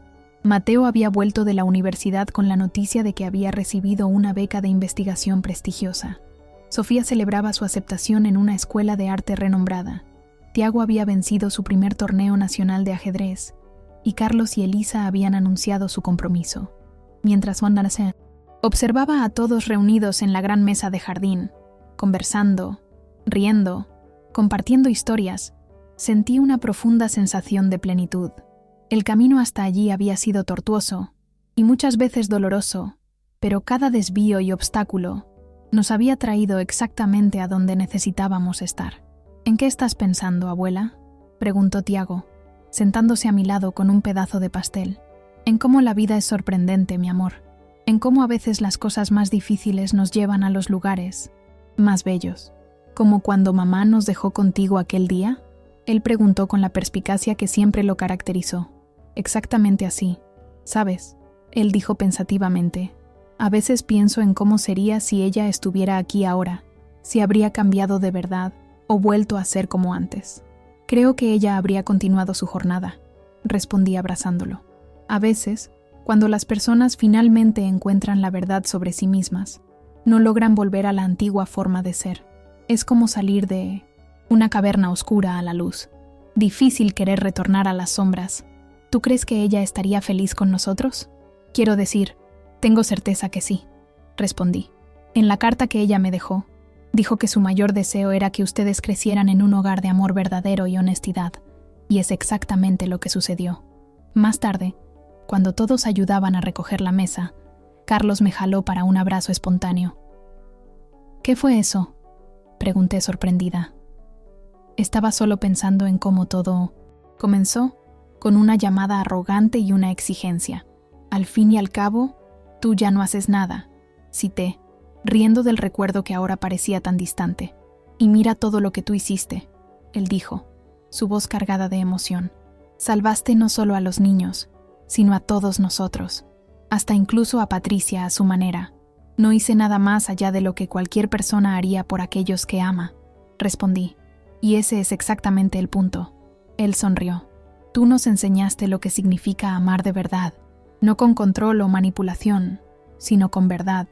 Mateo había vuelto de la universidad con la noticia de que había recibido una beca de investigación prestigiosa. Sofía celebraba su aceptación en una escuela de arte renombrada. Tiago había vencido su primer torneo nacional de ajedrez, y Carlos y Elisa habían anunciado su compromiso. Mientras Mondarse observaba a todos reunidos en la gran mesa de jardín, conversando, riendo, compartiendo historias, sentí una profunda sensación de plenitud. El camino hasta allí había sido tortuoso y muchas veces doloroso, pero cada desvío y obstáculo nos había traído exactamente a donde necesitábamos estar. ¿En qué estás pensando, abuela?, preguntó Tiago, sentándose a mi lado con un pedazo de pastel. En cómo la vida es sorprendente, mi amor. En cómo a veces las cosas más difíciles nos llevan a los lugares más bellos. ¿Como cuando mamá nos dejó contigo aquel día?, él preguntó con la perspicacia que siempre lo caracterizó. Exactamente así. ¿Sabes?, él dijo pensativamente. A veces pienso en cómo sería si ella estuviera aquí ahora, si habría cambiado de verdad o vuelto a ser como antes. Creo que ella habría continuado su jornada, respondí abrazándolo. A veces, cuando las personas finalmente encuentran la verdad sobre sí mismas, no logran volver a la antigua forma de ser. Es como salir de una caverna oscura a la luz. Difícil querer retornar a las sombras. ¿Tú crees que ella estaría feliz con nosotros? Quiero decir, tengo certeza que sí, respondí. En la carta que ella me dejó, dijo que su mayor deseo era que ustedes crecieran en un hogar de amor verdadero y honestidad, y es exactamente lo que sucedió. Más tarde, cuando todos ayudaban a recoger la mesa, Carlos me jaló para un abrazo espontáneo. ¿Qué fue eso?, pregunté sorprendida. Estaba solo pensando en cómo todo comenzó con una llamada arrogante y una exigencia. Al fin y al cabo, tú ya no haces nada, cité, riendo del recuerdo que ahora parecía tan distante. Y mira todo lo que tú hiciste, él dijo, su voz cargada de emoción. Salvaste no solo a los niños, sino a todos nosotros, hasta incluso a Patricia a su manera. No hice nada más allá de lo que cualquier persona haría por aquellos que ama, respondí, y ese es exactamente el punto. Él sonrió. Tú nos enseñaste lo que significa amar de verdad, no con control o manipulación, sino con verdad,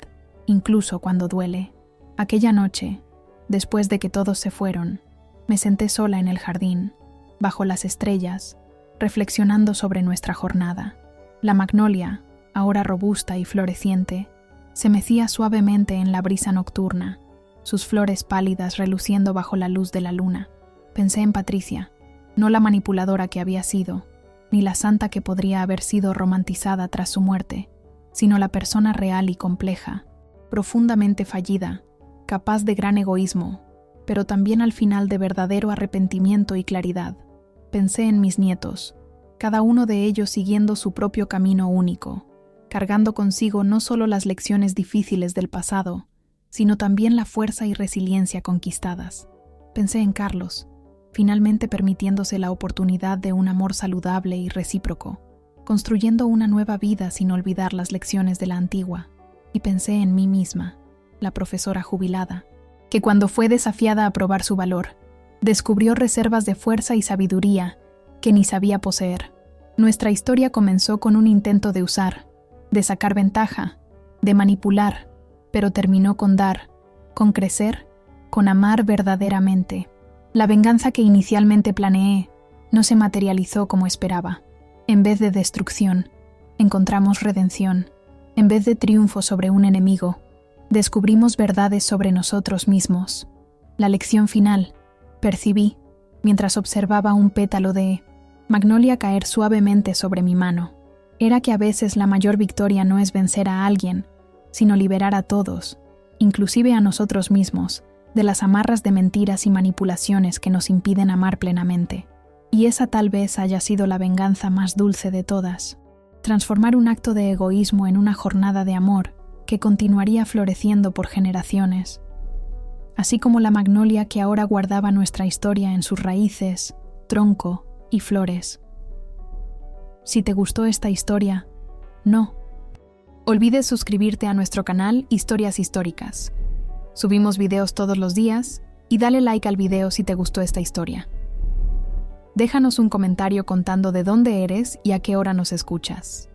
incluso cuando duele. Aquella noche, Después de que todos se fueron, me senté sola en el jardín, bajo las estrellas, reflexionando sobre nuestra jornada. La magnolia, ahora robusta y floreciente, se mecía suavemente en la brisa nocturna, sus flores pálidas reluciendo bajo la luz de la luna. Pensé en Patricia, no la manipuladora que había sido, ni la santa que podría haber sido romantizada tras su muerte, sino la persona real y compleja, profundamente fallida, capaz de gran egoísmo, pero también al final de verdadero arrepentimiento y claridad. Pensé en mis nietos, cada uno de ellos siguiendo su propio camino único, cargando consigo no solo las lecciones difíciles del pasado, sino también la fuerza y resiliencia conquistadas. Pensé en Carlos, finalmente permitiéndose la oportunidad de un amor saludable y recíproco, construyendo una nueva vida sin olvidar las lecciones de la antigua. Y pensé en mí misma, la profesora jubilada, que cuando fue desafiada a probar su valor, descubrió reservas de fuerza y sabiduría que ni sabía poseer. Nuestra historia comenzó con un intento de usar, de sacar ventaja, de manipular, pero terminó con dar, con crecer, con amar verdaderamente. La venganza que inicialmente planeé no se materializó como esperaba. En vez de destrucción, encontramos redención. En vez de triunfo sobre un enemigo, descubrimos verdades sobre nosotros mismos. La lección final, percibí, mientras observaba un pétalo de magnolia caer suavemente sobre mi mano, era que a veces la mayor victoria no es vencer a alguien, sino liberar a todos, inclusive a nosotros mismos, de las amarras de mentiras y manipulaciones que nos impiden amar plenamente. Y esa tal vez haya sido la venganza más dulce de todas. Transformar un acto de egoísmo en una jornada de amor que continuaría floreciendo por generaciones. Así como la magnolia que ahora guardaba nuestra historia en sus raíces, tronco y flores. Si te gustó esta historia, no olvides suscribirte a nuestro canal Historias Históricas. Subimos videos todos los días y dale like al video si te gustó esta historia. Déjanos un comentario contando de dónde eres y a qué hora nos escuchas.